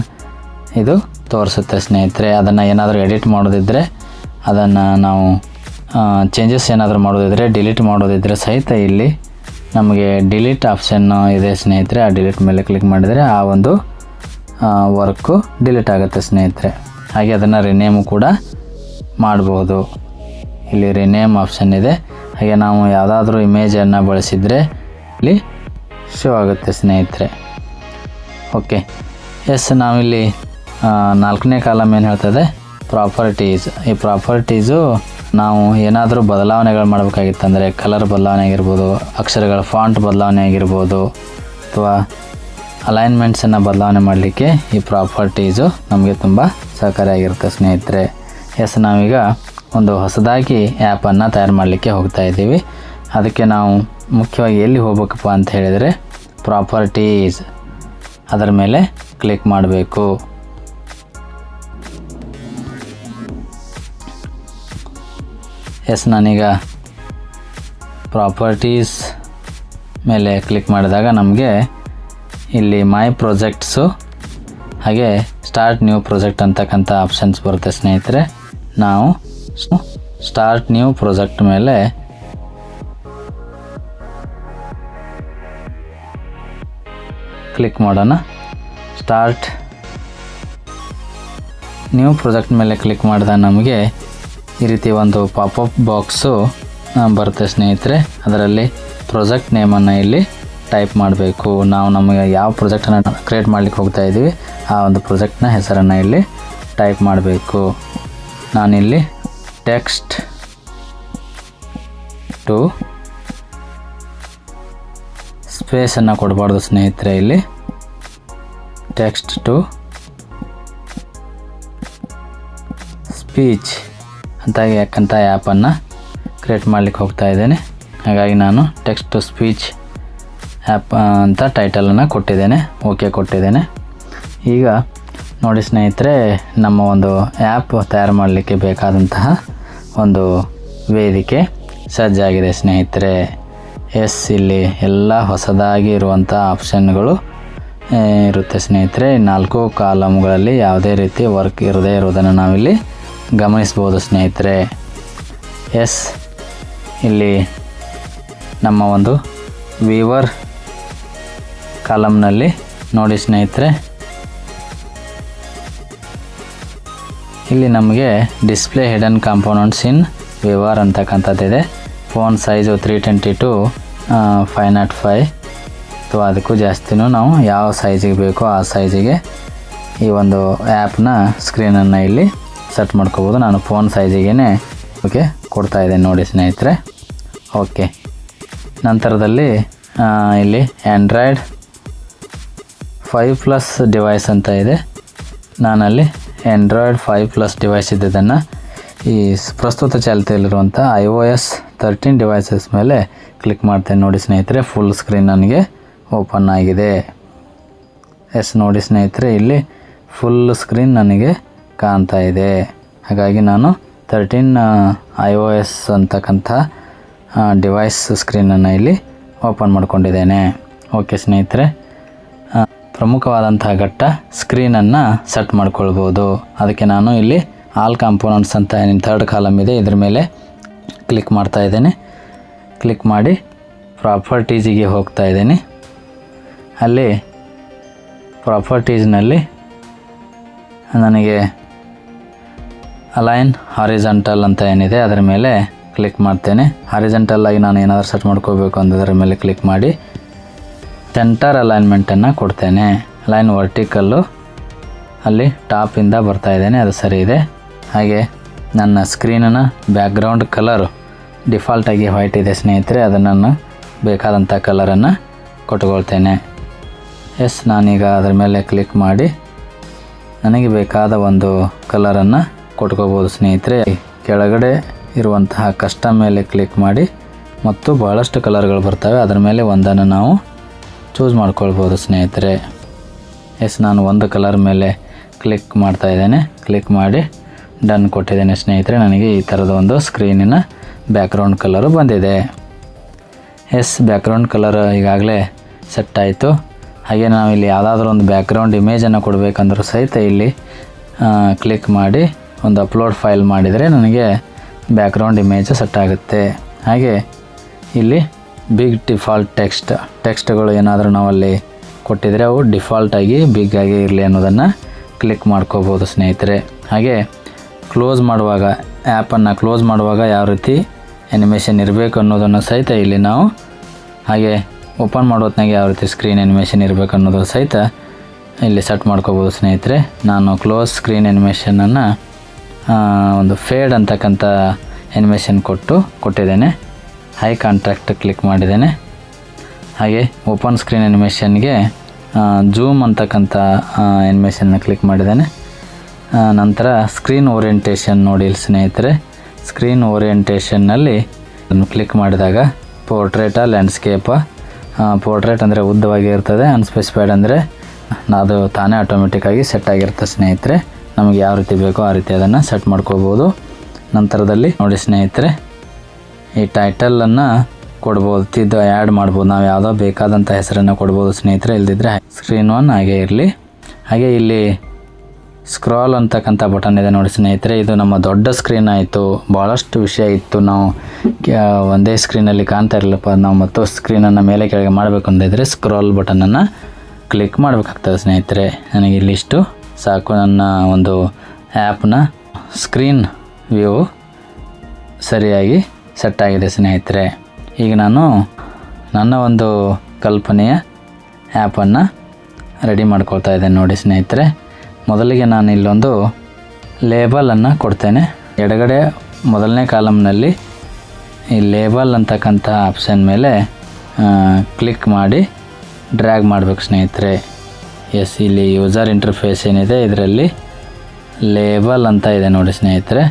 ಇದು ತೋರಿಸುತ್ತೆ ಸ್ನೇಹಿತರೆ. ಅದನ್ನು ಏನಾದರೂ ಎಡಿಟ್ ಮಾಡೋದಿದ್ದರೆ, ಅದನ್ನು ನಾವು ಚೇಂಜಸ್ ಏನಾದರೂ ಮಾಡೋದಿದ್ದರೆ, ಡಿಲೀಟ್ ಮಾಡೋದಿದ್ದರೆ ಸಹಿತ ಇಲ್ಲಿ ನಮಗೆ ಡಿಲೀಟ್ ಆಪ್ಷನ್ ಇದೆ ಸ್ನೇಹಿತರೆ. ಆ ಡಿಲೀಟ್ ಮೇಲೆ ಕ್ಲಿಕ್ ಮಾಡಿದರೆ ಆ ಒಂದು ವರ್ಕು ಡಿಲೀಟ್ ಆಗುತ್ತೆ ಸ್ನೇಹಿತರೆ. ಹಾಗೆ ಅದನ್ನು ರಿನೇಮು ಕೂಡ ಮಾಡ್ಬೋದು. ಇಲ್ಲಿ ರಿನೇಮ್ ಆಪ್ಷನ್ ಇದೆ. ಹಾಗೆ ನಾವು ಯಾವುದಾದ್ರೂ ಇಮೇಜನ್ನು ಬಳಸಿದರೆ ಇಲ್ಲಿ ಶೋ ಆಗುತ್ತೆ ಸ್ನೇಹಿತರೆ. ಓಕೆ, ನಾವಿಲ್ಲಿ 4ನೇ ಕಾಲಮ್ ಏನು ಹೇಳ್ತದೆ, ಪ್ರಾಪರ್ಟೀಸ್. ಈ ಪ್ರಾಪರ್ಟೀಸು ನಾವು ಏನಾದರೂ ಬದಲಾವಣೆಗಳು ಮಾಡಬೇಕಾಗಿತ್ತಂದರೆ ಕಲರ್ ಬದಲಾವಣೆ ಆಗಿರ್ಬೋದು, ಅಕ್ಷರಗಳ ಫಾಂಟ್ ಬದಲಾವಣೆ ಆಗಿರ್ಬೋದು, ಅಥವಾ ಅಲೈನ್ಮೆಂಟ್ಸನ್ನು ಬದಲಾವಣೆ ಮಾಡಲಿಕ್ಕೆ ಈ ಪ್ರಾಪರ್ಟೀಸು ನಮಗೆ ತುಂಬ ಸಹಕಾರಿಯಾಗಿರುತ್ತೆ ಸ್ನೇಹಿತರೆ. ನಾವೀಗ ಒಂದು ಹೊಸದಾಗಿ ಆ್ಯಪನ್ನು ತಯಾರು ಮಾಡಲಿಕ್ಕೆ ಹೋಗ್ತಾ ಇದ್ದೀವಿ. ಅದಕ್ಕೆ ನಾವು ಮುಖ್ಯವಾಗಿ ಎಲ್ಲಿ ಹೋಗ್ಬೇಕಪ್ಪ ಅಂತ ಹೇಳಿದರೆ ಪ್ರಾಪರ್ಟೀಸ್, ಅದರ ಮೇಲೆ ಕ್ಲಿಕ್ ಮಾಡಬೇಕು. ನಾನೀಗ ಪ್ರಾಪರ್ಟೀಸ್ ಮೇಲೆ ಕ್ಲಿಕ್ ಮಾಡಿದಾಗ ನಮಗೆ ಇಲ್ಲಿ ಮೈ ಪ್ರಾಜೆಕ್ಟ್ಸು ಹಾಗೆ ಸ್ಟಾರ್ಟ್ ನ್ಯೂ ಪ್ರಾಜೆಕ್ಟ್ ಅಂತಕ್ಕಂಥ ಆಪ್ಷನ್ಸ್ ಬರುತ್ತೆ ಸ್ನೇಹಿತರೆ. ನಾವು ಸ್ಟಾರ್ಟ್ ನ್ಯೂ ಪ್ರಾಜೆಕ್ಟ್ ಮೇಲೆ ಕ್ಲಿಕ್ ಮಾಡೋಣ. ಸ್ಟಾರ್ಟ್ ನ್ಯೂ ಪ್ರಾಜೆಕ್ಟ್ ಮೇಲೆ ಕ್ಲಿಕ್ ಮಾಡಿದಾಗ ನಮಗೆ ಈ ರೀತಿ ಒಂದು ಪಾಪಪ್ ಬಾಕ್ಸು ಬರುತ್ತೆ ಸ್ನೇಹಿತರೆ. ಅದರಲ್ಲಿ ಪ್ರಾಜೆಕ್ಟ್ ನೇಮನ್ನು ಇಲ್ಲಿ ಟೈಪ್ ಮಾಡಬೇಕು. ನಮಗೆ ಯಾವ ಪ್ರಾಜೆಕ್ಟನ್ನು ಕ್ರಿಯೇಟ್ ಮಾಡಲಿಕ್ಕೆ ಹೋಗ್ತಾ ಇದ್ದೀವಿ ಆ ಒಂದು ಪ್ರಾಜೆಕ್ಟ್ನ ಹೆಸರನ್ನು ಇಲ್ಲಿ ಟೈಪ್ ಮಾಡಬೇಕು. ನಾನಿಲ್ಲಿ ಟೆಕ್ಸ್ಟ್ ಟು ಸ್ಪೇಸನ್ನು ಕೊಡಬಾರ್ದು ಸ್ನೇಹಿತರೆ. ಇಲ್ಲಿ ಟೆಕ್ಸ್ಟ್ ಟು ಸ್ಪೀಚ್ ಯಾಕಂತ ಆ್ಯಪನ್ನು ಕ್ರಿಯೇಟ್ ಮಾಡಲಿಕ್ಕೆ ಹೋಗ್ತಾ ಇದ್ದೇನೆ. ಹಾಗಾಗಿ ನಾನು ಟೆಕ್ಸ್ಟ್ ಟು ಸ್ಪೀಚ್ ಆ್ಯಪ್ ಅಂತ ಟೈಟಲನ್ನು ಕೊಟ್ಟಿದ್ದೇನೆ, ಓಕೆ ಕೊಟ್ಟಿದ್ದೇನೆ. ಈಗ ನೋಡಿ ಸ್ನೇಹಿತರೆ, ನಮ್ಮ ಒಂದು ಆ್ಯಪ್ ತಯಾರು ಮಾಡಲಿಕ್ಕೆ ಬೇಕಾದಂತಹ ಒಂದು ವೇದಿಕೆ ಸಜ್ಜಾಗಿದೆ ಸ್ನೇಹಿತರೆ. ಇಲ್ಲಿ ಎಲ್ಲ ಹೊಸದಾಗಿ ಇರುವಂಥ ಆಪ್ಷನ್ಗಳು ಇರುತ್ತೆ ಸ್ನೇಹಿತರೆ. 4 ಕಾಲಮ್ಗಳಲ್ಲಿ ಯಾವುದೇ ರೀತಿ ವರ್ಕ್ ಇರದೇ ಇರೋದನ್ನು ನಾವಿಲ್ಲಿ ಗಮನಿಸ್ಬೋದು ಸ್ನೇಹಿತರೆ. ಇಲ್ಲಿ ನಮ್ಮ ಒಂದು ವೀವರ್ ಕಾಲಮ್ನಲ್ಲಿ ನೋಡಿ ಸ್ನೇಹಿತರೆ, ಇಲ್ಲಿ ನಮಗೆ ಡಿಸ್ಪ್ಲೇ ಹಿಡನ್ ಕಾಂಪೋನೆಂಟ್ಸ್ ಇನ್ ವೀವರ್ ಅಂತಕ್ಕಂಥದ್ದಿದೆ. ಫೋನ್ ಸೈಜು 320 505 ಅಥವಾ ಅದಕ್ಕೂ ಜಾಸ್ತಿನೂ ನಾವು ಯಾವ ಸೈಜಿಗೆ ಬೇಕೋ ಆ ಸೈಜಿಗೆ ಈ ಒಂದು ಆ್ಯಪ್ನ ಸ್ಕ್ರೀನನ್ನು ಇಲ್ಲಿ ಸೆಟ್ ಮಾಡ್ಕೋಬೋದು. ನಾನು ಫೋನ್ ಸೈಜಿಗೆ ಓಕೆ ಕೊಡ್ತಾಯಿದ್ದೇನೆ ನೋಡಿ ಸ್ನೇಹಿತರೆ. ಓಕೆ, ನಂತರದಲ್ಲಿ ಇಲ್ಲಿ ಆ್ಯಂಡ್ರಾಯ್ಡ್ 5+ ಡಿವೈಸ್ ಅಂತ ಇದೆ. ನಾನಲ್ಲಿ ಆ್ಯಂಡ್ರಾಯ್ಡ್ 5+ ಡಿವೈಸ್ ಇದ್ದದನ್ನು ಈ ಪ್ರಸ್ತುತ ಚಾಲ್ತಿಯಲ್ಲಿರುವಂಥ iOS 13 ಡಿವೈಸಸ್ ಮೇಲೆ ಕ್ಲಿಕ್ ಮಾಡ್ತೇನೆ ನೋಡಿ ಸ್ನೇಹಿತರೆ. ಫುಲ್ ಸ್ಕ್ರೀನ್ ನನಗೆ ಓಪನ್ ಆಗಿದೆ. ಎಸ್ ನೋಡಿ ಸ್ನೇಹಿತರೆ, ಇಲ್ಲಿ ಫುಲ್ ಸ್ಕ್ರೀನ್ ನನಗೆ ಕಾಣ್ತಾ ಇದೆ. ಹಾಗಾಗಿ ನಾನು 13 iOS ಅಂತಕ್ಕಂಥ ಡಿವೈಸ್ ಸ್ಕ್ರೀನನ್ನು ಇಲ್ಲಿ ಓಪನ್ ಮಾಡ್ಕೊಂಡಿದ್ದೇನೆ. ಓಕೆ ಸ್ನೇಹಿತರೆ, ಪ್ರಮುಖವಾದಂತಹ ಘಟ್ಟ ಸ್ಕ್ರೀನನ್ನು ಸೆಟ್ ಮಾಡ್ಕೊಳ್ಬೋದು. ಅದಕ್ಕೆ ನಾನು ಇಲ್ಲಿ ಆಲ್ ಕಾಂಪೋನೆಂಟ್ಸ್ ಅಂತ ಏನು 3rd ಕಾಲಮ್ ಇದೆ, ಇದ್ರ ಮೇಲೆ ಕ್ಲಿಕ್ ಮಾಡ್ತಾ ಇದ್ದೇನೆ. ಕ್ಲಿಕ್ ಮಾಡಿ ಪ್ರಾಪರ್ಟೀಸಿಗೆ ಹೋಗ್ತಾ ಇದ್ದೀನಿ. ಅಲ್ಲಿ ಪ್ರಾಪರ್ಟೀಸ್ನಲ್ಲಿ ನನಗೆ ಅಲೈನ್ ಹಾರಿಜಾಂಟಲ್ ಅಂತ ಏನಿದೆ ಅದರ ಮೇಲೆ ಕ್ಲಿಕ್ ಮಾಡ್ತೇನೆ. ಹಾರಿಜಾಂಟಲ್ಲಾಗಿ ನಾನು ಏನಾದರೂ ಸೆಟ್ ಮಾಡ್ಕೋಬೇಕು ಅನ್ನೋದರ ಮೇಲೆ ಕ್ಲಿಕ್ ಮಾಡಿ ಸೆಂಟರ್ ಅಲೈನ್ಮೆಂಟನ್ನು ಕೊಡ್ತೇನೆ. ಲೈನ್ ವರ್ಟಿಕಲ್ಲು ಅಲ್ಲಿ ಟಾಪಿಂದ ಬರ್ತಾ ಇದ್ದೇನೆ, ಅದು ಸರಿ ಇದೆ. ಹಾಗೆ ನನ್ನ ಸ್ಕ್ರೀನಿನ ಬ್ಯಾಕ್ಗ್ರೌಂಡ್ ಕಲರು ಡಿಫಾಲ್ಟಾಗಿ ವೈಟ್ ಇದೆ ಸ್ನೇಹಿತರೆ, ಅದನ್ನು ನಾನು ಬೇಕಾದಂಥ ಕಲರನ್ನು ಕೊಟ್ಕೊಳ್ತೇನೆ. ಎಸ್, ನಾನೀಗ ಅದರ ಮೇಲೆ ಕ್ಲಿಕ್ ಮಾಡಿ ನನಗೆ ಬೇಕಾದ ಒಂದು ಕಲರನ್ನು ಕೊಟ್ಕೋಬೋದು ಸ್ನೇಹಿತರೆ. ಕೆಳಗಡೆ ಇರುವಂತಹ ಕಸ್ಟಮ್ ಮೇಲೆ ಕ್ಲಿಕ್ ಮಾಡಿ ಮತ್ತು ಭಾಳಷ್ಟು ಕಲರ್ಗಳು ಬರ್ತವೆ, ಅದರ ಮೇಲೆ ಒಂದನ್ನು ನಾವು ಚೂಸ್ ಮಾಡ್ಕೊಳ್ಬೋದು ಸ್ನೇಹಿತರೆ. ಎಸ್, ನಾನು ಒಂದು ಕಲರ್ ಮೇಲೆ ಕ್ಲಿಕ್ ಮಾಡ್ತಾ ಇದ್ದೇನೆ. ಕ್ಲಿಕ್ ಮಾಡಿ ಡನ್ ಕೊಟ್ಟಿದ್ದೇನೆ ಸ್ನೇಹಿತರೆ. ನನಗೆ ಈ ಥರದ ಒಂದು ಸ್ಕ್ರೀನಿನ ಬ್ಯಾಕ್ಗ್ರೌಂಡ್ ಕಲರು ಬಂದಿದೆ. ಎಸ್, ಬ್ಯಾಕ್ಗ್ರೌಂಡ್ ಕಲರ್ ಈಗಾಗಲೇ ಸೆಟ್ ಆಯಿತು. ಹಾಗೆ ನಾವಿಲ್ಲಿ ಯಾವುದಾದ್ರೂ ಒಂದು ಬ್ಯಾಕ್ಗ್ರೌಂಡ್ ಇಮೇಜನ್ನು ಕೊಡಬೇಕಂದ್ರೂ ಸಹಿತ ಇಲ್ಲಿ ಕ್ಲಿಕ್ ಮಾಡಿ ಒಂದು ಅಪ್ಲೋಡ್ ಫೈಲ್ ಮಾಡಿದರೆ ನನಗೆ ಬ್ಯಾಕ್ಗ್ರೌಂಡ್ ಇಮೇಜ್ ಸೆಟ್ ಆಗುತ್ತೆ. ಹಾಗೆ ಇಲ್ಲಿ ಬಿಗ್ ಡಿಫಾಲ್ಟ್ ಟೆಕ್ಸ್ಟ್ಗಳು ಏನಾದರೂ ನಾವಲ್ಲಿ ಕೊಟ್ಟಿದ್ರೆ ಅವು ಡಿಫಾಲ್ಟಾಗಿ ಬಿಗ್ ಆಗಿ ಇರಲಿ ಅನ್ನೋದನ್ನು ಕ್ಲಿಕ್ ಮಾಡ್ಕೋಬೋದು ಸ್ನೇಹಿತರೆ. ಹಾಗೆ ಕ್ಲೋಸ್ ಮಾಡುವಾಗ, ಆ್ಯಪನ್ನು ಕ್ಲೋಸ್ ಮಾಡುವಾಗ ಯಾವ ರೀತಿ ಆ್ಯನಿಮೇಷನ್ ಇರಬೇಕು ಅನ್ನೋದನ್ನು ಸಹಿತ ಇಲ್ಲಿ ನಾವು, ಹಾಗೆ ಓಪನ್ ಮಾಡೋತ್ನಾಗೆ ಯಾವ ರೀತಿ ಸ್ಕ್ರೀನ್ ಆ್ಯನಿಮೇಷನ್ ಇರಬೇಕು ಅನ್ನೋದು ಸಹಿತ ಇಲ್ಲಿ ಸೆಟ್ ಮಾಡ್ಕೋಬೋದು ಸ್ನೇಹಿತರೆ. ನಾನು ಕ್ಲೋಸ್ ಸ್ಕ್ರೀನ್ ಆ್ಯನಿಮೇಷನನ್ನು ಒಂದು ಫೇಡ್ ಅಂತಕ್ಕಂಥ ಆ್ಯನಿಮೇಷನ್ ಕೊಟ್ಟಿದ್ದೇನೆ. ಹೈ ಕಾಂಟ್ರಾಕ್ಟ್ ಕ್ಲಿಕ್ ಮಾಡಿದ್ದೇನೆ. ಹಾಗೆ ಓಪನ್ ಸ್ಕ್ರೀನ್ ಆ್ಯನಿಮೇಷನ್ಗೆ ಜೂಮ್ ಅಂತಕ್ಕಂಥ ಆ್ಯನಿಮೇಷನ್ನ ಕ್ಲಿಕ್ ಮಾಡಿದ್ದೇನೆ. ನಂತರ ಸ್ಕ್ರೀನ್ ಓರಿಯೆಂಟೇಷನ್ ನೋಡಿ ಸ್ನೇಹಿತರೆ. ಸ್ಕ್ರೀನ್ ಓರಿಯೆಂಟೇಷನ್ನಲ್ಲಿ ಅದನ್ನು ಕ್ಲಿಕ್ ಮಾಡಿದಾಗ ಪೋರ್ಟ್ರೇಟಾ ಲ್ಯಾಂಡ್ಸ್ಕೇಪಾ, ಪೋರ್ಟ್ರೇಟ್ ಅಂದರೆ ಉದ್ದವಾಗಿ ಇರ್ತದೆ, ಅನ್ಸ್ಪೆಸಿಫೈಡ್ ಅಂದರೆ ಅದು ತಾನೇ ಆಟೋಮೆಟಿಕ್ಕಾಗಿ ಸೆಟ್ ಆಗಿರುತ್ತೆ ಸ್ನೇಹಿತರೆ. ನಮಗೆ ಯಾವ ರೀತಿ ಬೇಕೋ ಆ ರೀತಿ ಅದನ್ನು ಸೆಟ್ ಮಾಡ್ಕೋಬೋದು. ನಂತರದಲ್ಲಿ ನೋಡಿ ಸ್ನೇಹಿತರೆ, ಈ ಟೈಟಲನ್ನು ಕೊಡ್ಬೋದು, ಇದು ಆ್ಯಡ್ ಮಾಡ್ಬೋದು, ನಾವು ಯಾವುದೋ ಬೇಕಾದಂಥ ಹೆಸರನ್ನು ಕೊಡ್ಬೋದು ಸ್ನೇಹಿತರೆ. ಇಲ್ದಿದ್ರೆ ಸ್ಕ್ರೀನ್ 1 ಹಾಗೆ ಇರಲಿ. ಹಾಗೆ ಇಲ್ಲಿ ಸ್ಕ್ರಾಲ್ ಅಂತಕ್ಕಂಥ ಬಟನ್ ಇದೆ ನೋಡಿ ಸ್ನೇಹಿತರೆ. ಇದು ನಮ್ಮ ದೊಡ್ಡ ಸ್ಕ್ರೀನ್ ಆಯಿತು, ಭಾಳಷ್ಟು ವಿಷಯ ಇತ್ತು, ನಾವು ಒಂದೇ ಸ್ಕ್ರೀನಲ್ಲಿ ಕಾಣ್ತಾ ಇರಲಿಲ್ಲಪ್ಪ, ನಾವು ಮತ್ತು ಸ್ಕ್ರೀನನ್ನು ಮೇಲೆ ಕೆಳಗೆ ಮಾಡಬೇಕು ಅಂದಿದ್ರೆ ಸ್ಕ್ರಾಲ್ ಬಟನನ್ನು ಕ್ಲಿಕ್ ಮಾಡಬೇಕಾಗ್ತದೆ ಸ್ನೇಹಿತರೆ. ನನಗೆ ಇಲ್ಲಿಷ್ಟು ಸಾಕು. ನನ್ನ ಒಂದು ಆ್ಯಪ್ನ ಸ್ಕ್ರೀನ್ ವ್ಯೂ ಸರಿಯಾಗಿ ಸೆಟ್ ಆಗಿದೆ ಸ್ನೇಹಿತರೆ. ಈಗ ನಾನು ನನ್ನ ಒಂದು ಕಲ್ಪನೆಯ ಆ್ಯಪನ್ನು ರೆಡಿ ಮಾಡ್ಕೊಳ್ತಾ ಇದ್ದೇನೆ ನೋಡಿ ಸ್ನೇಹಿತರೆ. ಮೊದಲಿಗೆ ನಾನು ಇಲ್ಲೊಂದು ಲೇಬಲನ್ನು ಕೊಡ್ತೇನೆ. ಎಡಗಡೆ ಮೊದಲನೇ ಕಾಲಮ್ನಲ್ಲಿ ಈ ಲೇಬಲ್ ಅಂತಕ್ಕಂಥ ಆಪ್ಷನ್ ಮೇಲೆ ಕ್ಲಿಕ್ ಮಾಡಿ ಡ್ರ್ಯಾಗ್ ಮಾಡಬೇಕು ಸ್ನೇಹಿತರೆ. ಎಸ್, ಇಲ್ಲಿ ಯೂಸರ್ ಇಂಟರ್ಫೇಸ್ ಏನಿದೆ ಇದರಲ್ಲಿ ಲೇಬಲ್ ಅಂತ ಇದೆ ನೋಡಿ ಸ್ನೇಹಿತರೆ,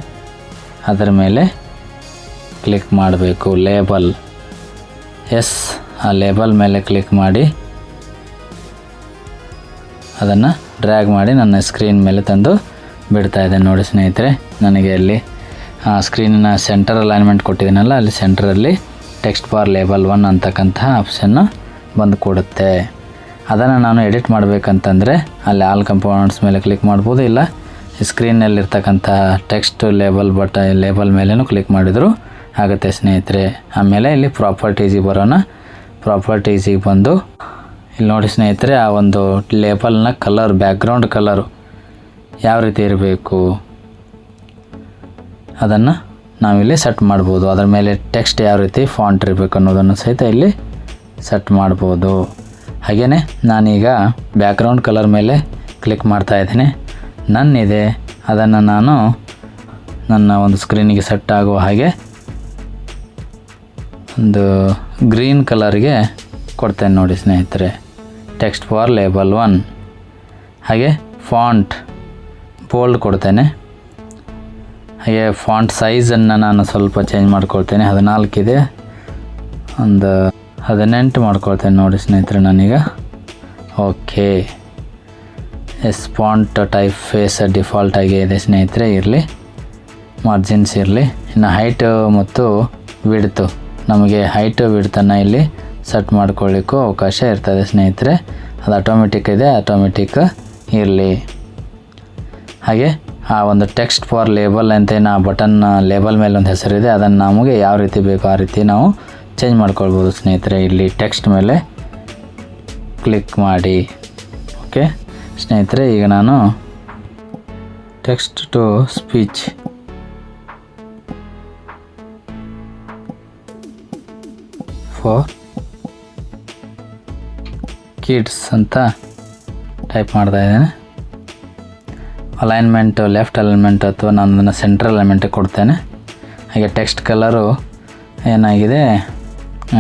ಅದರ ಮೇಲೆ ಕ್ಲಿಕ್ ಮಾಡಬೇಕು. ಲೇಬಲ್, ಎಸ್, ಆ ಲೇಬಲ್ ಮೇಲೆ ಕ್ಲಿಕ್ ಮಾಡಿ ಅದನ್ನು ಡ್ರ್ಯಾಗ್ ಮಾಡಿ ನನ್ನ ಸ್ಕ್ರೀನ್ ಮೇಲೆ ತಂದು ಬಿಡ್ತಾ ಇದ್ದೇನೆ ನೋಡಿ ಸ್ನೇಹಿತರೆ. ನನಗೆ ಅಲ್ಲಿ ಸ್ಕ್ರೀನಿನ ಸೆಂಟರ್ ಅಲೈನ್ಮೆಂಟ್ ಕೊಟ್ಟಿದ್ದೀನಲ್ಲ, ಅಲ್ಲಿ ಸೆಂಟ್ರಲ್ಲಿ ಟೆಕ್ಸ್ಟ್ ಬಾರ್ ಲೇಬಲ್ 1 ಅಂತಕ್ಕಂಥ ಆಪ್ಷನ್ನು ಬಂದು ಕೊಡುತ್ತೆ. ಅದನ್ನು ನಾನು ಎಡಿಟ್ ಮಾಡಬೇಕಂತಂದರೆ ಅಲ್ಲಿ ಆಲ್ ಕಂಪೋನೆಂಟ್ಸ್ ಮೇಲೆ ಕ್ಲಿಕ್ ಮಾಡ್ಬೋದು, ಇಲ್ಲ ಸ್ಕ್ರೀನಲ್ಲಿರ್ತಕ್ಕಂಥ ಟೆಕ್ಸ್ಟ್ ಲೇಬಲ್ ಮೇಲೂ ಕ್ಲಿಕ್ ಮಾಡಿದರೂ ಆಗುತ್ತೆ ಸ್ನೇಹಿತರೆ. ಆಮೇಲೆ ಇಲ್ಲಿ ಪ್ರಾಪರ್ಟೀಸಿಗೆ ಬರೋಣ. ಪ್ರಾಪರ್ಟೀಸಿಗೆ ಬಂದು ಇಲ್ಲಿ ನೋಡಿ ಸ್ನೇಹಿತರೆ, ಆ ಒಂದು ಲೇಬಲ್ನ ಕಲರ್, ಬ್ಯಾಕ್ಗ್ರೌಂಡ್ ಕಲರು ಯಾವ ರೀತಿ ಇರಬೇಕು ಅದನ್ನು ನಾವಿಲ್ಲಿ ಸೆಟ್ ಮಾಡ್ಬೋದು. ಅದರ ಮೇಲೆ ಟೆಕ್ಸ್ಟ್ ಯಾವ ರೀತಿ ಫಾಂಟ್ ಇರಬೇಕು ಅನ್ನೋದನ್ನು ಸಹಿತ ಇಲ್ಲಿ ಸೆಟ್ ಮಾಡ್ಬೋದು. ಹಾಗೆಯೇ ನಾನೀಗ ಬ್ಯಾಕ್ಗ್ರೌಂಡ್ ಕಲರ್ ಮೇಲೆ ಕ್ಲಿಕ್ ಮಾಡ್ತಾಯಿದ್ದೀನಿ. ನನ್ನಿದೆ ಅದನ್ನು ನಾನು ನನ್ನ ಒಂದು ಸ್ಕ್ರೀನಿಗೆ ಸೆಟ್ ಆಗುವ ಹಾಗೆ ಒಂದು ಗ್ರೀನ್ ಕಲರ್ಗೆ ಕೊಡ್ತೇನೆ ನೋಡಿ ಸ್ನೇಹಿತರೆ. Text for label 1. ಹಾಗೆ ಫಾಂಟ್ ಬೋಲ್ಡ್ ಕೊಡ್ತೇನೆ. ಹಾಗೆ ಫಾಂಟ್ ಸೈಜನ್ನು ನಾನು ಸ್ವಲ್ಪ ಚೇಂಜ್ ಮಾಡ್ಕೊಳ್ತೇನೆ. 14 ಇದೆ, ಒಂದು 18 ಮಾಡ್ಕೊಳ್ತೇನೆ ನೋಡಿ ಸ್ನೇಹಿತರೆ ನಾನೀಗ. Okay, font type face default ಆಗಿ ಇದೆ ಸ್ನೇಹಿತರೆ, ಇರಲಿ. ಮಾರ್ಜಿನ್ಸ್ ಇರಲಿ. ಇನ್ನು ಹೈಟು ಮತ್ತು ವಿಡ್ತು, ನಮಗೆ ಹೈಟು ವಿಡ್ತನ್ನು ಇಲ್ಲಿ ಸೆಟ್ ಮಾಡ್ಕೊಳ್ಳಿಕ್ಕೂ ಅವಕಾಶ ಇರ್ತದೆ ಸ್ನೇಹಿತರೆ. ಅದು ಆಟೋಮೆಟಿಕ್ ಇದೆ, ಆಟೋಮೆಟಿಕ್ ಇರಲಿ. ಹಾಗೆ ಆ ಒಂದು ಟೆಕ್ಸ್ಟ್ ಫಾರ್ ಲೇಬಲ್ ಅಂತೇನು ಆ ಬಟನ್ ಲೇಬಲ್ ಮೇಲೆ ಒಂದು ಹೆಸರಿದೆ, ಅದನ್ನು ನಮಗೆ ಯಾವ ರೀತಿ ಬೇಕೋ ಆ ರೀತಿ ನಾವು ಚೇಂಜ್ ಮಾಡ್ಕೊಳ್ಬೋದು ಸ್ನೇಹಿತರೆ. ಇಲ್ಲಿ ಟೆಕ್ಸ್ಟ್ ಮೇಲೆ ಕ್ಲಿಕ್ ಮಾಡಿ. ಓಕೆ ಸ್ನೇಹಿತರೆ, ಈಗ ನಾನು text to speech for kids ಅಂತ ಟೈಪ್ ಮಾಡ್ತಾ ಇದ್ದೇನೆ. ಅಲೈನ್ಮೆಂಟು ಲೆಫ್ಟ್ ಅಲೈನ್ಮೆಂಟ್ ಅಥವಾ ನಾನು ಅದನ್ನು ಸೆಂಟ್ರಲ್ ಅಲೈನ್ಮೆಂಟಿಗೆ ಕೊಡ್ತೇನೆ. ಹಾಗೆ ಟೆಕ್ಸ್ಟ್ ಕಲರು ಏನಾಗಿದೆ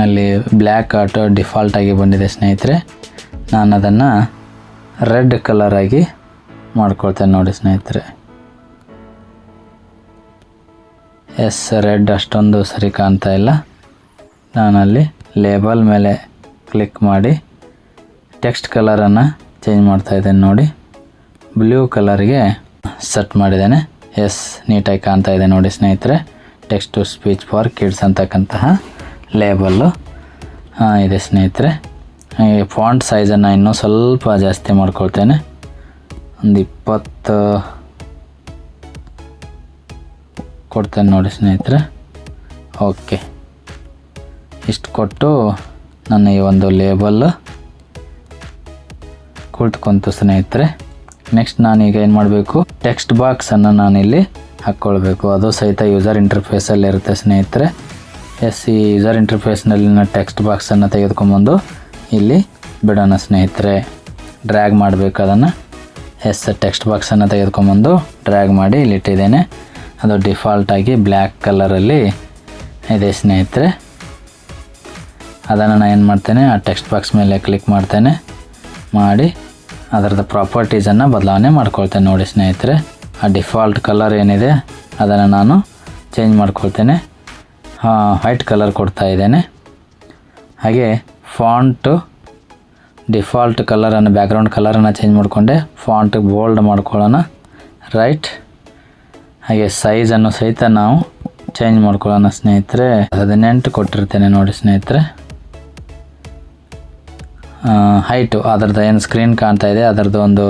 ಅಲ್ಲಿ ಬ್ಲ್ಯಾಕ್ ಆಟೋ ಡಿಫಾಲ್ಟ್ ಆಗಿ ಬಂದಿದೆ ಸ್ನೇಹಿತರೆ. ನಾನು ಅದನ್ನು ರೆಡ್ ಕಲರಾಗಿ ಮಾಡ್ಕೊಳ್ತೇನೆ ನೋಡಿ ಸ್ನೇಹಿತರೆ. ರೆಡ್ ಅಷ್ಟೊಂದು ಸರಿ ಕಾಣ್ತಾ ಇಲ್ಲ. ನಾನಲ್ಲಿ ಲೇಬಲ್ ಮೇಲೆ ಕ್ಲಿಕ್ ಮಾಡಿ ಟೆಕ್ಸ್ಟ್ ಕಲರನ್ನು ಚೇಂಜ್ ಮಾಡ್ತಾಯಿದ್ದೇನೆ ನೋಡಿ. ಬ್ಲೂ ಕಲರ್ಗೆ ಸೆಟ್ ಮಾಡಿದ್ದೇನೆ. ನೀಟಾಗಿ ಕಾಣ್ತಾ ಇದೆ ನೋಡಿ ಸ್ನೇಹಿತರೆ. Text to speech for kids ಅಂತಕ್ಕಂತಹ ಲೇಬಲ್ಲು ಇದೆ ಸ್ನೇಹಿತರೆ. ಫಾಂಟ್ ಸೈಜನ್ನು ಇನ್ನೂ ಸ್ವಲ್ಪ ಜಾಸ್ತಿ ಮಾಡ್ಕೊಳ್ತೇನೆ. ಒಂದು 20 ಕೊಡ್ತೇನೆ ನೋಡಿ ಸ್ನೇಹಿತರೆ. ಓಕೆ, ಇಷ್ಟು ಕೊಟ್ಟು ನನ್ನ ಈ ಒಂದು ಲೇಬಲ್ ಕುಳಿತುಕೊಂತು ಸ್ನೇಹಿತರೆ. ನೆಕ್ಸ್ಟ್ ನಾನೀಗ ಏನು ಮಾಡಬೇಕು, ಟೆಕ್ಸ್ಟ್ ಬಾಕ್ಸನ್ನು ನಾನಿಲ್ಲಿ ಹಾಕ್ಕೊಳ್ಬೇಕು. ಅದು ಸಹಿತ ಯೂಸರ್ ಇಂಟರ್ಫೇಸಲ್ಲಿ ಇರುತ್ತೆ ಸ್ನೇಹಿತರೆ. ಈ ಯೂಸರ್ ಇಂಟರ್ಫೇಸ್ನಲ್ಲಿನ ಟೆಕ್ಸ್ಟ್ ಬಾಕ್ಸನ್ನು ತೆಗೆದುಕೊಂಬಂದು ಇಲ್ಲಿ ಬಿಡೋಣ ಸ್ನೇಹಿತರೆ. ಡ್ರ್ಯಾಗ್ ಮಾಡಬೇಕು ಅದನ್ನು. ಟೆಕ್ಸ್ಟ್ ಬಾಕ್ಸನ್ನು ತೆಗೆದುಕೊಂಬಂದು ಡ್ರ್ಯಾಗ್ ಮಾಡಿ ಇಲ್ಲಿಟ್ಟಿದ್ದೇನೆ. ಅದು ಡಿಫಾಲ್ಟಾಗಿ ಬ್ಲ್ಯಾಕ್ ಕಲರಲ್ಲಿ ಇದೆ ಸ್ನೇಹಿತರೆ. ಅದನ್ನು ನಾನು ಏನು ಮಾಡ್ತೇನೆ, ಆ ಟೆಕ್ಸ್ಟ್ ಬಾಕ್ಸ್ ಮೇಲೆ ಕ್ಲಿಕ್ ಮಾಡ್ತೇನೆ. ಮಾಡಿ ಅದರದ್ದು ಪ್ರಾಪರ್ಟೀಸನ್ನು ಬದಲಾವಣೆ ಮಾಡ್ಕೊಳ್ತೇನೆ ನೋಡಿ ಸ್ನೇಹಿತರೆ. ಆ ಡಿಫಾಲ್ಟ್ ಕಲರ್ ಏನಿದೆ ಅದನ್ನು ನಾನು ಚೇಂಜ್ ಮಾಡ್ಕೊಳ್ತೇನೆ. ವೈಟ್ ಕಲರ್ ಕೊಡ್ತಾ ಇದ್ದೇನೆ. ಹಾಗೆ ಫಾಂಟು ಡಿಫಾಲ್ಟ್ ಕಲರನ್ನು, ಬ್ಯಾಕ್ಗ್ರೌಂಡ್ ಕಲರನ್ನು ಚೇಂಜ್ ಮಾಡಿಕೊಂಡೆ. ಫಾಂಟ್ ಬೋಲ್ಡ್ ಮಾಡ್ಕೊಳ್ಳೋಣ, ರೈಟ್. ಹಾಗೆ ಸೈಜನ್ನು ಸಹಿತ ನಾವು ಚೇಂಜ್ ಮಾಡ್ಕೊಳ್ಳೋಣ ಸ್ನೇಹಿತರೆ. 18 ಕೊಟ್ಟಿರ್ತೇನೆ ನೋಡಿ ಸ್ನೇಹಿತರೆ. ಹೈಟು ಅದರದ್ದು ಏನು ಸ್ಕ್ರೀನ್ ಕಾಣ್ತಾ ಇದೆ ಅದರದ್ದು ಒಂದು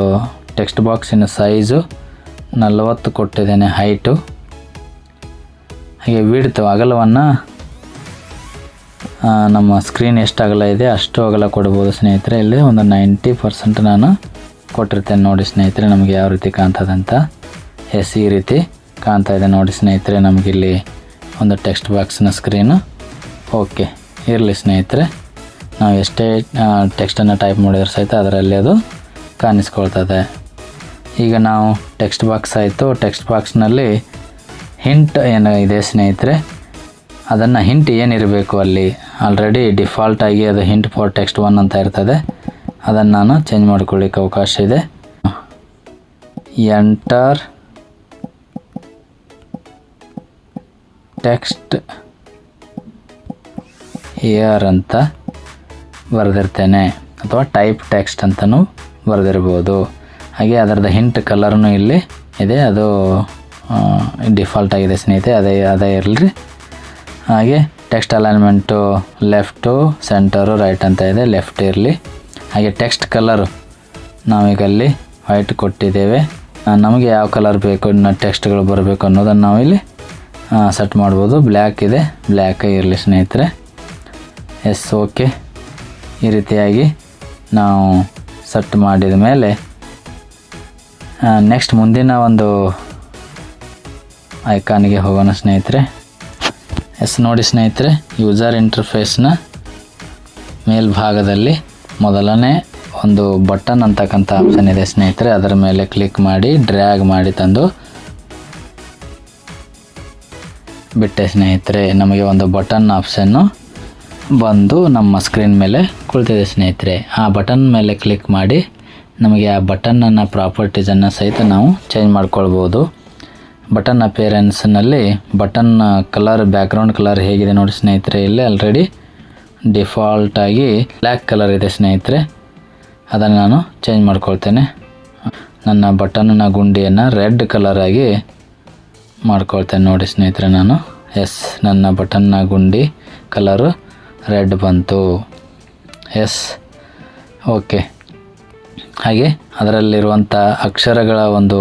ಟೆಕ್ಸ್ಟ್ ಬಾಕ್ಸಿನ ಸೈಜು 40 ಕೊಟ್ಟಿದ್ದೇನೆ ಹೈಟು. ಹಾಗೆ ವಿಡ್ತು ಅಗಲವನ್ನು ನಮ್ಮ ಸ್ಕ್ರೀನ್ ಎಷ್ಟು ಅಗಲ ಇದೆ ಅಷ್ಟು ಅಗಲ ಕೊಡ್ಬೋದು ಸ್ನೇಹಿತರೆ. ಇಲ್ಲಿ ಒಂದು 90% ನಾನು ಕೊಟ್ಟಿರ್ತೇನೆ ನೋಡಿ ಸ್ನೇಹಿತರೆ. ನಮಗೆ ಯಾವ ರೀತಿ ಕಾಣ್ತದಂತ ಈ ರೀತಿ ಕಾಣ್ತಾ ಇದೆ ನೋಡಿ ಸ್ನೇಹಿತರೆ. ನಮಗಿಲ್ಲಿ ಒಂದು ಟೆಕ್ಸ್ಟ್ ಬಾಕ್ಸಿನ ಸ್ಕ್ರೀನು. ಓಕೆ, ಇರಲಿ ಸ್ನೇಹಿತರೆ. ನಾವು ಎಷ್ಟೇ ಟೆಕ್ಸ್ಟನ್ನು ಟೈಪ್ ಮಾಡಿದ್ರೆ ಸಹಿತ ಅದರಲ್ಲಿ ಅದು ಕಾಣಿಸ್ಕೊಳ್ತದೆ. ಈಗ ನಾವು ಟೆಕ್ಸ್ಟ್ ಬಾಕ್ಸ್ ಆಯಿತು. ಟೆಕ್ಸ್ಟ್ ಬಾಕ್ಸ್ನಲ್ಲಿ ಹಿಂಟ್ ಏನು ಇದೆ ಸ್ನೇಹಿತರೆ, ಅದನ್ನು ಹಿಂಟ್ ಏನಿರಬೇಕು ಅಲ್ಲಿ ಆಲ್ರೆಡಿ ಡಿಫಾಲ್ಟಾಗಿ ಅದು ಹಿಂಟ್ ಫಾರ್ ಟೆಕ್ಸ್ಟ್ 1 ಅಂತ ಇರ್ತದೆ. ಅದನ್ನು ನಾನು ಚೇಂಜ್ ಮಾಡ್ಕೊಳ್ಳಿಕ್ಕೆ ಅವಕಾಶ ಇದೆ. ಎಂಟರ್ ಟೆಕ್ಸ್ಟ್ ಹಿಯರ್ ಅಂತ ಬರೆದಿರ್ತೇನೆ, ಅಥವಾ ಟೈಪ್ ಟೆಕ್ಸ್ಟ್ ಅಂತಲೂ ಬರೆದಿರ್ಬೋದು. ಹಾಗೆ ಅದರದ್ದು ಹಿಂಟ್ ಕಲರ್ನು ಇಲ್ಲಿ ಇದೆ, ಅದು ಡಿಫಾಲ್ಟ್ ಆಗಿದೆ ಸ್ನೇಹಿತರೆ, ಅದೇ ಇರಲಿ. ಹಾಗೆ text alignment left, centre, right ಅಂತ ಇದೆ, ಲೆಫ್ಟ್ ಇರಲಿ. ಹಾಗೆ ಟೆಕ್ಸ್ಟ್ ಕಲರು ನಾವೀಗ ಅಲ್ಲಿ ವೈಟ್ ಕೊಟ್ಟಿದ್ದೇವೆ. ನಮಗೆ ಯಾವ ಕಲರ್ ಬೇಕು, ಇನ್ನು ಟೆಕ್ಸ್ಟ್ಗಳು ಬರಬೇಕು ಅನ್ನೋದನ್ನು ನಾವಿಲ್ಲಿ ಸೆಟ್ ಮಾಡ್ಬೋದು. ಬ್ಲ್ಯಾಕ್ ಇದೆ, ಬ್ಲ್ಯಾಕ್ ಇರಲಿ ಸ್ನೇಹಿತರೆ. ಓಕೆ, ಈ ರೀತಿಯಾಗಿ ನಾವು ಸೆಟ್ ಮಾಡಿದ ಮೇಲೆ ನೆಕ್ಸ್ಟ್ ಮುಂದಿನ ಒಂದು ಐಕಾನ್ಗೆ ಹೋಗೋಣ ಸ್ನೇಹಿತರೆ. ನೋಡಿ ಸ್ನೇಹಿತರೆ, ಯೂಸರ್ ಇಂಟರ್ಫೇಸ್ನ ಮೇಲ್ಭಾಗದಲ್ಲಿ ಮೊದಲನೇ ಒಂದು ಬಟನ್ ಅಂತಕ್ಕಂಥ ಆಪ್ಷನ್ ಇದೆ ಸ್ನೇಹಿತರೆ. ಅದರ ಮೇಲೆ ಕ್ಲಿಕ್ ಮಾಡಿ ಡ್ರ್ಯಾಗ್ ಮಾಡಿ ತಂದು ಬಿಟ್ಟೆ ಸ್ನೇಹಿತರೆ. ನಮಗೆ ಒಂದು ಬಟನ್ ಆಪ್ಷನ್ನು ಬಂದು ನಮ್ಮ ಸ್ಕ್ರೀನ್ ಮೇಲೆ ಕುಳಿತಿದೆ ಸ್ನೇಹಿತರೆ. ಆ ಬಟನ್ ಮೇಲೆ ಕ್ಲಿಕ್ ಮಾಡಿ ನಮಗೆ ಆ ಬಟನ್ನನ್ನು ಪ್ರಾಪರ್ಟೀಸನ್ನು ಸಹಿತ ನಾವು ಚೇಂಜ್ ಮಾಡ್ಕೊಳ್ಬೋದು. ಬಟನ್ ಅಪಿಯರೆನ್ಸ್ನಲ್ಲಿ ಬಟನ್ ಕಲರ್, ಬ್ಯಾಕ್ಗ್ರೌಂಡ್ ಕಲರ್ ಹೇಗಿದೆ ನೋಡಿ ಸ್ನೇಹಿತರೆ. ಇಲ್ಲಿ ಆಲ್ರೆಡಿ ಡಿಫಾಲ್ಟಾಗಿ ಬ್ಲ್ಯಾಕ್ ಕಲರ್ ಇದೆ ಸ್ನೇಹಿತರೆ. ಅದನ್ನು ನಾನು ಚೇಂಜ್ ಮಾಡ್ಕೊಳ್ತೇನೆ. ನನ್ನ ಬಟನ್ನ ಗುಂಡಿಯನ್ನು ರೆಡ್ ಕಲರಾಗಿ ಮಾಡ್ಕೊಳ್ತೇನೆ ನೋಡಿ ಸ್ನೇಹಿತರೆ ನಾನು. ನನ್ನ ಬಟನ್ನ ಗುಂಡಿ ಕಲರು ರೆಡ್ ಬಂತು. ಓಕೆ. ಹಾಗೆ ಅದರಲ್ಲಿರುವಂಥ ಅಕ್ಷರಗಳ ಒಂದು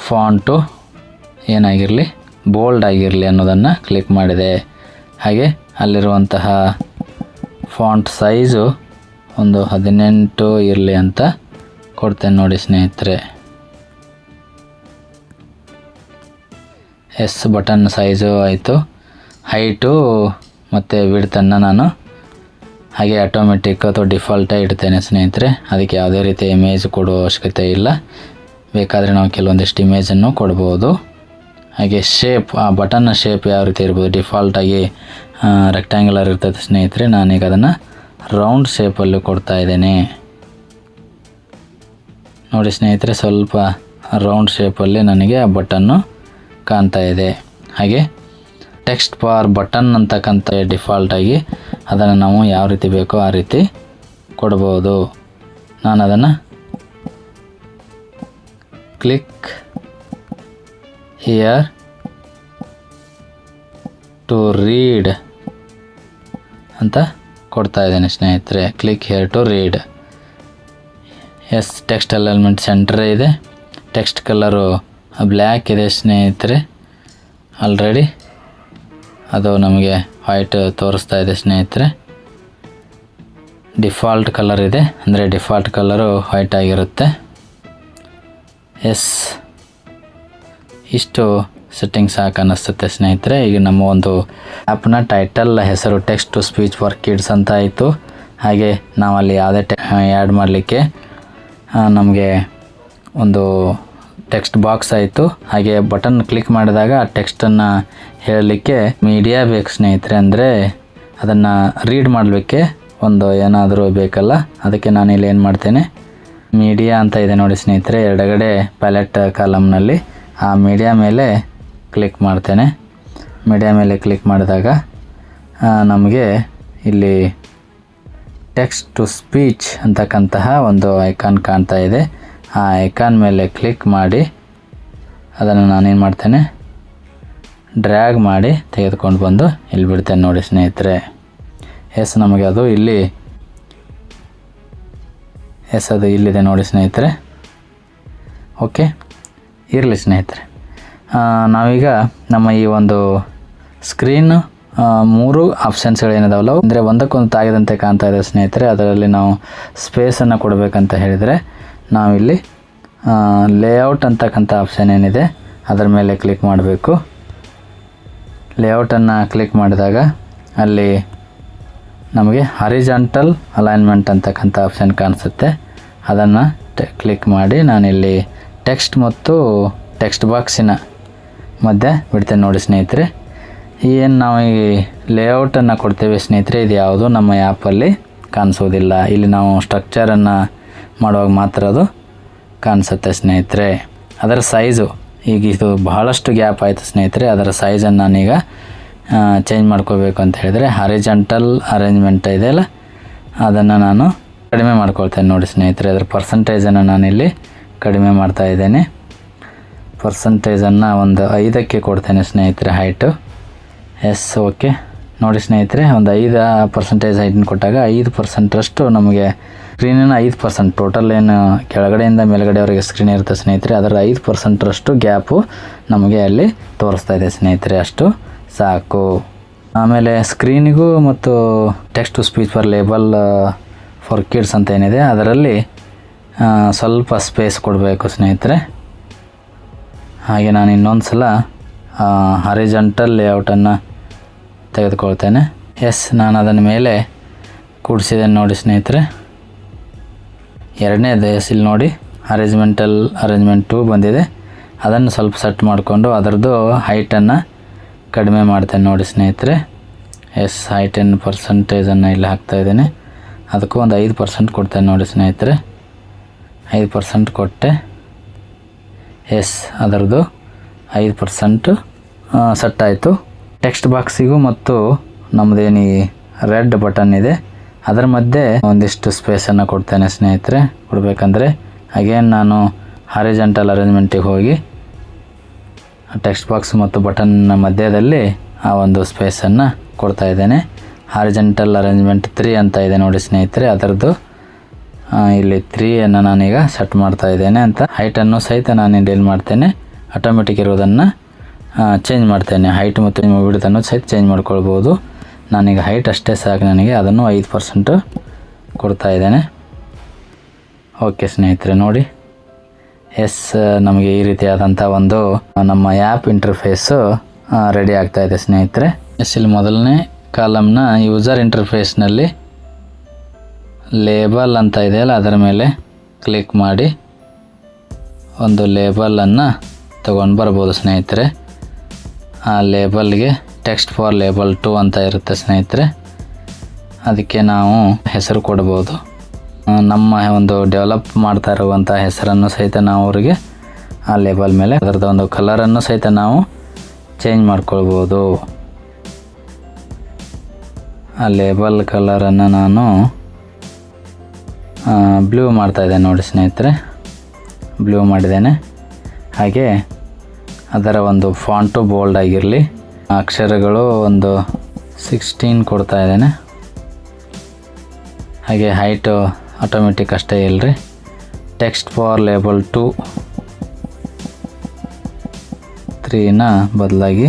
ಫಾಂಟು ಏನಾಗಿರಲಿ, ಬೋಲ್ಡ್ ಆಗಿರಲಿ ಅನ್ನೋದನ್ನು ಕ್ಲಿಕ್ ಮಾಡಿದೆ. ಹಾಗೆ ಅಲ್ಲಿರುವಂತಹ ಫಾಂಟ್ ಸೈಜು ಒಂದು 18 ಇರಲಿ ಅಂತ ಕೊಡ್ತೇನೆ ನೋಡಿ ಸ್ನೇಹಿತರೆ. ಬಟನ್ ಸೈಜು ಆಯಿತು. ಹೈಟು ಮತ್ತು ವಿಡ್ತನ್ನು ನಾನು ಹಾಗೆ ಆಟೋಮೆಟಿಕ್ ಅಥವಾ ಡಿಫಾಲ್ಟಾಗಿ ಇಡ್ತೇನೆ ಸ್ನೇಹಿತರೆ. ಅದಕ್ಕೆ ಯಾವುದೇ ರೀತಿಯ ಇಮೇಜ್ ಕೊಡುವ ಅವಶ್ಯಕತೆ ಇಲ್ಲ. ಬೇಕಾದರೆ ನಾವು ಕೆಲವೊಂದಿಷ್ಟು ಇಮೇಜನ್ನು ಕೊಡ್ಬೋದು. ಹಾಗೆ ಶೇಪ್, ಆ ಬಟನ್ನ ಶೇಪ್ ಯಾವ ರೀತಿ ಇರ್ಬೋದು, ಡಿಫಾಲ್ಟಾಗಿ ರೆಕ್ಟ್ಯಾಂಗ್ಯುಲರ್ ಇರ್ತದೆ ಸ್ನೇಹಿತರೆ. ನಾನೀಗ ಅದನ್ನು ರೌಂಡ್ ಶೇಪಲ್ಲೂ ಕೊಡ್ತಾ ಇದ್ದೇನೆ ನೋಡಿ ಸ್ನೇಹಿತರೆ. ಸ್ವಲ್ಪ ರೌಂಡ್ ಶೇಪಲ್ಲಿ ನನಗೆ ಆ ಬಟನ್ನು ಕಾಣ್ತಾ ಇದೆ. ಹಾಗೆ ಟೆಕ್ಸ್ಟ್ ಬಾರ್ ಬಟನ್ ಅಂತಕ್ಕಂಥ ಡಿಫಾಲ್ಟಾಗಿ ಅದನ್ನು ನಾವು ಯಾವ ರೀತಿ ಬೇಕೋ ಆ ರೀತಿ ಕೊಡ್ಬೋದು. ನಾನು ಅದನ್ನು ಕ್ಲಿಕ್ ಹಿಯರ್ ಟು ರೀಡ್ ಅಂತ ಕೊಡ್ತಾ ಇದ್ದೇನೆ ಸ್ನೇಹಿತರೆ. Click here to read. Text alignment centre ಇದೆ. ಟೆಕ್ಸ್ಟ್ ಕಲರು ಬ್ಲ್ಯಾಕ್ ಇದೆ ಸ್ನೇಹಿತರೆ. ಆಲ್ರೆಡಿ ಅದು ನಮಗೆ ವೈಟ್ ತೋರಿಸ್ತಾ ಇದೆ ಸ್ನೇಹಿತರೆ. ಡಿಫಾಲ್ಟ್ ಕಲರ್ ಇದೆ, ಅಂದರೆ ಡಿಫಾಲ್ಟ್ ಕಲರು ವೈಟ್ ಆಗಿರುತ್ತೆ. ಇಷ್ಟು ಸೆಟ್ಟಿಂಗ್ ಸಾಕು ಅನ್ನಿಸುತ್ತೆ ಸ್ನೇಹಿತರೆ. ಈಗ ನಮ್ಮ ಒಂದು ಆ್ಯಪ್ನ ಟೈಟಲ್ ಹೆಸರು text to speech for kids ಅಂತ ಆಯಿತು. ಹಾಗೆ ನಾವಲ್ಲಿ ಯಾವುದೇ ಆ್ಯಡ್ ಮಾಡಲಿಕ್ಕೆ ನಮಗೆ ಒಂದು ಟೆಕ್ಸ್ಟ್ ಬಾಕ್ಸ್ ಆಯಿತು. ಹಾಗೆ ಬಟನ್ ಕ್ಲಿಕ್ ಮಾಡಿದಾಗ ಆ ಟೆಕ್ಸ್ಟನ್ನು ಹೇಳಲಿಕ್ಕೆ ಮೀಡಿಯಾ ಬೇಕು ಸ್ನೇಹಿತರೆ. ಅಂದರೆ ಅದನ್ನು ರೀಡ್ ಮಾಡಲಿಕ್ಕೆ ಒಂದು ಏನಾದರೂ ಬೇಕಲ್ಲ, ಅದಕ್ಕೆ ನಾನಿಲ್ಲಿ ಏನು ಮಾಡ್ತೇನೆ, ಮೀಡಿಯಾ ಅಂತ ಇದೆ ನೋಡಿ ಸ್ನೇಹಿತರೆ. ಎಡಗಡೆ ಪ್ಯಾಲೆಟ್ ಕಾಲಮ್ನಲ್ಲಿ ಆ ಮೀಡಿಯಾ ಮೇಲೆ ಕ್ಲಿಕ್ ಮಾಡ್ತೇನೆ. ಮೀಡಿಯಾ ಮೇಲೆ ಕ್ಲಿಕ್ ಮಾಡಿದಾಗ ನಮಗೆ ಇಲ್ಲಿ ಟೆಕ್ಸ್ಟ್ ಟು ಸ್ಪೀಚ್ ಅಂತಕ್ಕಂತಹ ಒಂದು ಐಕಾನ್ ಕಾಣ್ತಾ ಇದೆ. ಆ ಐಕಾನ್ ಮೇಲೆ ಕ್ಲಿಕ್ ಮಾಡಿ ಅದನ್ನು ನಾನೇನು ಮಾಡ್ತೇನೆ, ಡ್ರ್ಯಾಗ್ ಮಾಡಿ ತೆಗೆದುಕೊಂಡು ಬಂದು ಇಲ್ಲಿ ಬಿಡ್ತೇನೆ ನೋಡಿ ಸ್ನೇಹಿತರೆ. ನಮಗೆ ಅದು ಇಲ್ಲಿ ಅದು ಇಲ್ಲಿದೆ ನೋಡಿ ಸ್ನೇಹಿತರೆ. ಓಕೆ, ಇರಲಿ ಸ್ನೇಹಿತರೆ. ನಾವೀಗ ನಮ್ಮ ಈ ಒಂದು ಸ್ಕ್ರೀನ್ 3 ಆಪ್ಷನ್ಸ್ಗಳೇನಿದಾವಲ್ಲ, ಅಂದರೆ ಒಂದಕ್ಕೊಂದು ತಾಗಿದಂತೆ ಕಾಣ್ತಾ ಇದೆ ಸ್ನೇಹಿತರೆ. ಅದರಲ್ಲಿ ನಾವು ಸ್ಪೇಸನ್ನು ಕೊಡಬೇಕಂತ ಹೇಳಿದರೆ ನಾವಿಲ್ಲಿ ಲೇಔಟ್ ಅಂತಕ್ಕಂಥ ಆಪ್ಷನ್ ಏನಿದೆ ಅದರ ಮೇಲೆ ಕ್ಲಿಕ್ ಮಾಡಬೇಕು. ಲೇಔಟನ್ನು ಕ್ಲಿಕ್ ಮಾಡಿದಾಗ ಅಲ್ಲಿ ನಮಗೆ ಹಾರಿಜಾಂಟಲ್ ಅಲೈನ್ಮೆಂಟ್ ಅಂತಕ್ಕಂಥ ಆಪ್ಷನ್ ಕಾಣಿಸುತ್ತೆ. ಅದನ್ನು ಕ್ಲಿಕ್ ಮಾಡಿ ನಾನಿಲ್ಲಿ ಟೆಕ್ಸ್ಟ್ ಮತ್ತು ಟೆಕ್ಸ್ಟ್ ಬಾಕ್ಸಿನ ಮಧ್ಯೆ ಬಿಡ್ತೇನೆ ನೋಡಿ ಸ್ನೇಹಿತರೆ. ಏನು ನಾವು ಈ ಲೇಔಟನ್ನು ಕೊಡ್ತೇವೆ ಸ್ನೇಹಿತರೆ, ಇದು ಯಾವುದು ನಮ್ಮ ಆ್ಯಪಲ್ಲಿ ಕಾಣಿಸೋದಿಲ್ಲ. ಇಲ್ಲಿ ನಾವು ಸ್ಟ್ರಕ್ಚರನ್ನು ಮಾಡುವಾಗ ಮಾತ್ರ ಅದು ಕಾಣಿಸುತ್ತೆ ಸ್ನೇಹಿತರೆ. ಅದರ ಸೈಜು ಈಗ ಇದು ಬಹಳಷ್ಟು ಗ್ಯಾಪ್ ಆಯಿತು ಸ್ನೇಹಿತರೆ. ಅದರ ಸೈಜನ್ನು ನಾನೀಗ ಚೇಂಜ್ ಮಾಡ್ಕೋಬೇಕು ಅಂತ ಹೇಳಿದರೆ ಹಾರಿಜಾಂಟಲ್ ಅರೇಂಜ್ಮೆಂಟ್ ಇದೆಯಲ್ಲ, ಅದನ್ನು ನಾನು ಕಡಿಮೆ ಮಾಡ್ಕೊಳ್ತೇನೆ ನೋಡಿ ಸ್ನೇಹಿತರೆ. ಅದರ ಪರ್ಸಂಟೇಜನ್ನು ನಾನಿಲ್ಲಿ ಕಡಿಮೆ ಮಾಡ್ತಾ ಇದ್ದೇನೆ. ಪರ್ಸಂಟೇಜನ್ನು ಒಂದು 5ಕ್ಕೆ ಕೊಡ್ತೇನೆ ಸ್ನೇಹಿತರೆ ಹೈಟು. ಓಕೆ ನೋಡಿ ಸ್ನೇಹಿತರೆ, ಒಂದು 5% ಹೈಟನ್ನು ಕೊಟ್ಟಾಗ 5%ರಷ್ಟು ನಮಗೆ ಸ್ಕ್ರೀನಿನ 5% ಟೋಟಲ್ ಏನು ಕೆಳಗಡೆಯಿಂದ ಮೇಲ್ಗಡೆವರೆಗೆ ಸ್ಕ್ರೀನ್ ಇರುತ್ತೆ ಸ್ನೇಹಿತರೆ, ಅದರ 5%ರಷ್ಟು ಗ್ಯಾಪು ನಮಗೆ ಅಲ್ಲಿ ತೋರಿಸ್ತಾ ಇದೆ ಸ್ನೇಹಿತರೆ. ಅಷ್ಟು ಸಾಕು. ಆಮೇಲೆ ಸ್ಕ್ರೀನಿಗೂ ಮತ್ತು text to speech for label for kids ಅಂತ ಏನಿದೆ ಅದರಲ್ಲಿ ಸ್ವಲ್ಪ ಸ್ಪೇಸ್ ಕೊಡಬೇಕು ಸ್ನೇಹಿತರೆ. ಹಾಗೆ ನಾನು ಇನ್ನೊಂದು ಸಲ ಹಾರಿಜಾಂಟಲ್ ಲೇಔಟನ್ನು ತೆಗೆದುಕೊಳ್ತೇನೆ. ನಾನು ಅದನ್ನ ಮೇಲೆ ಕೂಡಿಸಿದ್ದೇನೆ ನೋಡಿ ಸ್ನೇಹಿತರೆ. ಎರಡನೇದು ಇಲ್ಲಿ ನೋಡಿ ಅರೇಂಜ್ಮೆಂಟ್ 2 ಬಂದಿದೆ. ಅದನ್ನು ಸ್ವಲ್ಪ ಸೆಟ್ ಮಾಡಿಕೊಂಡು ಅದರದ್ದು ಹೈಟನ್ನು ಕಡಿಮೆ ಮಾಡ್ತೇನೆ ನೋಡಿ ಸ್ನೇಹಿತರೆ. ಹೈಟ್ 10% ಇಲ್ಲಿ ಹಾಕ್ತಾಯಿದ್ದೇನೆ. ಅದಕ್ಕೂ ಒಂದು 5% ಕೊಡ್ತೇನೆ ನೋಡಿ ಸ್ನೇಹಿತರೆ. 5% ಕೊಟ್ಟೆ. ಅದರದ್ದು 5% ಸೆಟ್ ಆಯಿತು. ಟೆಕ್ಸ್ಟ್ ಬಾಕ್ಸಿಗೂ ಮತ್ತು ನಮ್ಮದೇನು ರೆಡ್ ಬಟನ್ ಇದೆ ಅದರ ಮಧ್ಯೆ ಒಂದಿಷ್ಟು ಸ್ಪೇಸನ್ನು ಕೊಡ್ತೇನೆ ಸ್ನೇಹಿತರೆ. ಕೊಡಬೇಕಂದ್ರೆ ಅಗೇನ್ ನಾನು ಹಾರಿಜಾಂಟಲ್ ಅರೇಂಜ್ಮೆಂಟಿಗೆ ಹೋಗಿ ಟೆಕ್ಸ್ಟ್ ಬಾಕ್ಸ್ ಮತ್ತು ಬಟನ್ ಮಧ್ಯದಲ್ಲಿ ಆ ಒಂದು ಸ್ಪೇಸನ್ನು ಕೊಡ್ತಾ ಇದ್ದೇನೆ. ಹಾರಿಜಾಂಟಲ್ ಅರೇಂಜ್ಮೆಂಟ್ 3 ಅಂತ ಇದೆ ನೋಡಿ ಸ್ನೇಹಿತರೆ. ಅದರದ್ದು ಇಲ್ಲಿ 3 ನಾನೀಗ ಸೆಟ್ ಮಾಡ್ತಾ ಇದ್ದೇನೆ ಅಂತ. ಹೈಟನ್ನು ಸಹಿತ ನಾನು ಇಲ್ಲಿ ಮಾಡ್ತೇನೆ. ಆಟೋಮೆಟಿಕ್ ಇರೋದನ್ನು ಚೇಂಜ್ ಮಾಡ್ತೇನೆ. ಹೈಟ್ ಮತ್ತು ವಿಡ್ತನ್ನು ಸಹಿತ ಚೇಂಜ್ ಮಾಡ್ಕೊಳ್ಬೋದು. ನಾನೀಗ ಹೈಟ್ ಅಷ್ಟೇ ಸಾಕು ನನಗೆ. ಅದನ್ನು 5% ಕೊಡ್ತಾ ಇದ್ದೇನೆ. ಓಕೆ ಸ್ನೇಹಿತರೆ ನೋಡಿ. ನಮಗೆ ಈ ರೀತಿಯಾದಂಥ ಒಂದು ನಮ್ಮ ಆ್ಯಪ್ ಇಂಟರ್ಫೇಸು ರೆಡಿ ಆಗ್ತಾ ಇದೆ ಸ್ನೇಹಿತರೆ. ಇಲ್ಲಿ ಮೊದಲನೇ ಕಾಲಮ್ನ ಯೂಸರ್ ಇಂಟರ್ಫೇಸ್ನಲ್ಲಿ ಲೇಬಲ್ ಅಂತ ಇದೆಯಲ್ಲ ಅದರ ಮೇಲೆ ಕ್ಲಿಕ್ ಮಾಡಿ ಒಂದು ಲೇಬಲನ್ನು ತಗೊಂಡು ಬರ್ಬೋದು ಸ್ನೇಹಿತರೆ. ಆ ಲೇಬಲ್ಗೆ ಟೆಕ್ಸ್ಟ್ ಫಾರ್ ಲೇಬಲ್ 2 ಅಂತ ಇರುತ್ತೆ ಸ್ನೇಹಿತರೆ. ಅದಕ್ಕೆ ನಾವು ಹೆಸರು ಕೊಡ್ಬೋದು. ನಮ್ಮ ಒಂದು ಡೆವಲಪ್ ಮಾಡ್ತಾ ಇರುವಂಥ ಹೆಸರನ್ನು ಸಹಿತ ನಾವು ಅವರಿಗೆ ಆ ಲೇಬಲ್ ಮೇಲೆ ಅದರದ್ದು ಒಂದು ಕಲರನ್ನು ಸಹಿತ ನಾವು ಚೇಂಜ್ ಮಾಡ್ಕೊಳ್ಬೋದು. ಆ ಲೇಬಲ್ ಕಲರನ್ನು ನಾನು ಬ್ಲೂ ಮಾಡ್ತಾಯಿದ್ದೇನೆ ನೋಡಿ ಸ್ನೇಹಿತರೆ. ಬ್ಲೂ ಮಾಡಿದ್ದೇನೆ. ಹಾಗೆ ಅದರ ಒಂದು ಫಾಂಟು ಬೋಲ್ಡ್ ಆಗಿರಲಿ. ಅಕ್ಷರಗಳು ಒಂದು 16 ಕೊಡ್ತಾ ಇದ್ದೇನೆ. ಹಾಗೆ ಹೈಟು ಆಟೋಮೆಟಿಕ್ ಅಷ್ಟೇ ಇಲ್ಲರಿ. ಟೆಕ್ಸ್ಟ್ ಫಾರ್ ಲೇಬಲ್ 3 ಬದಲಾಗಿ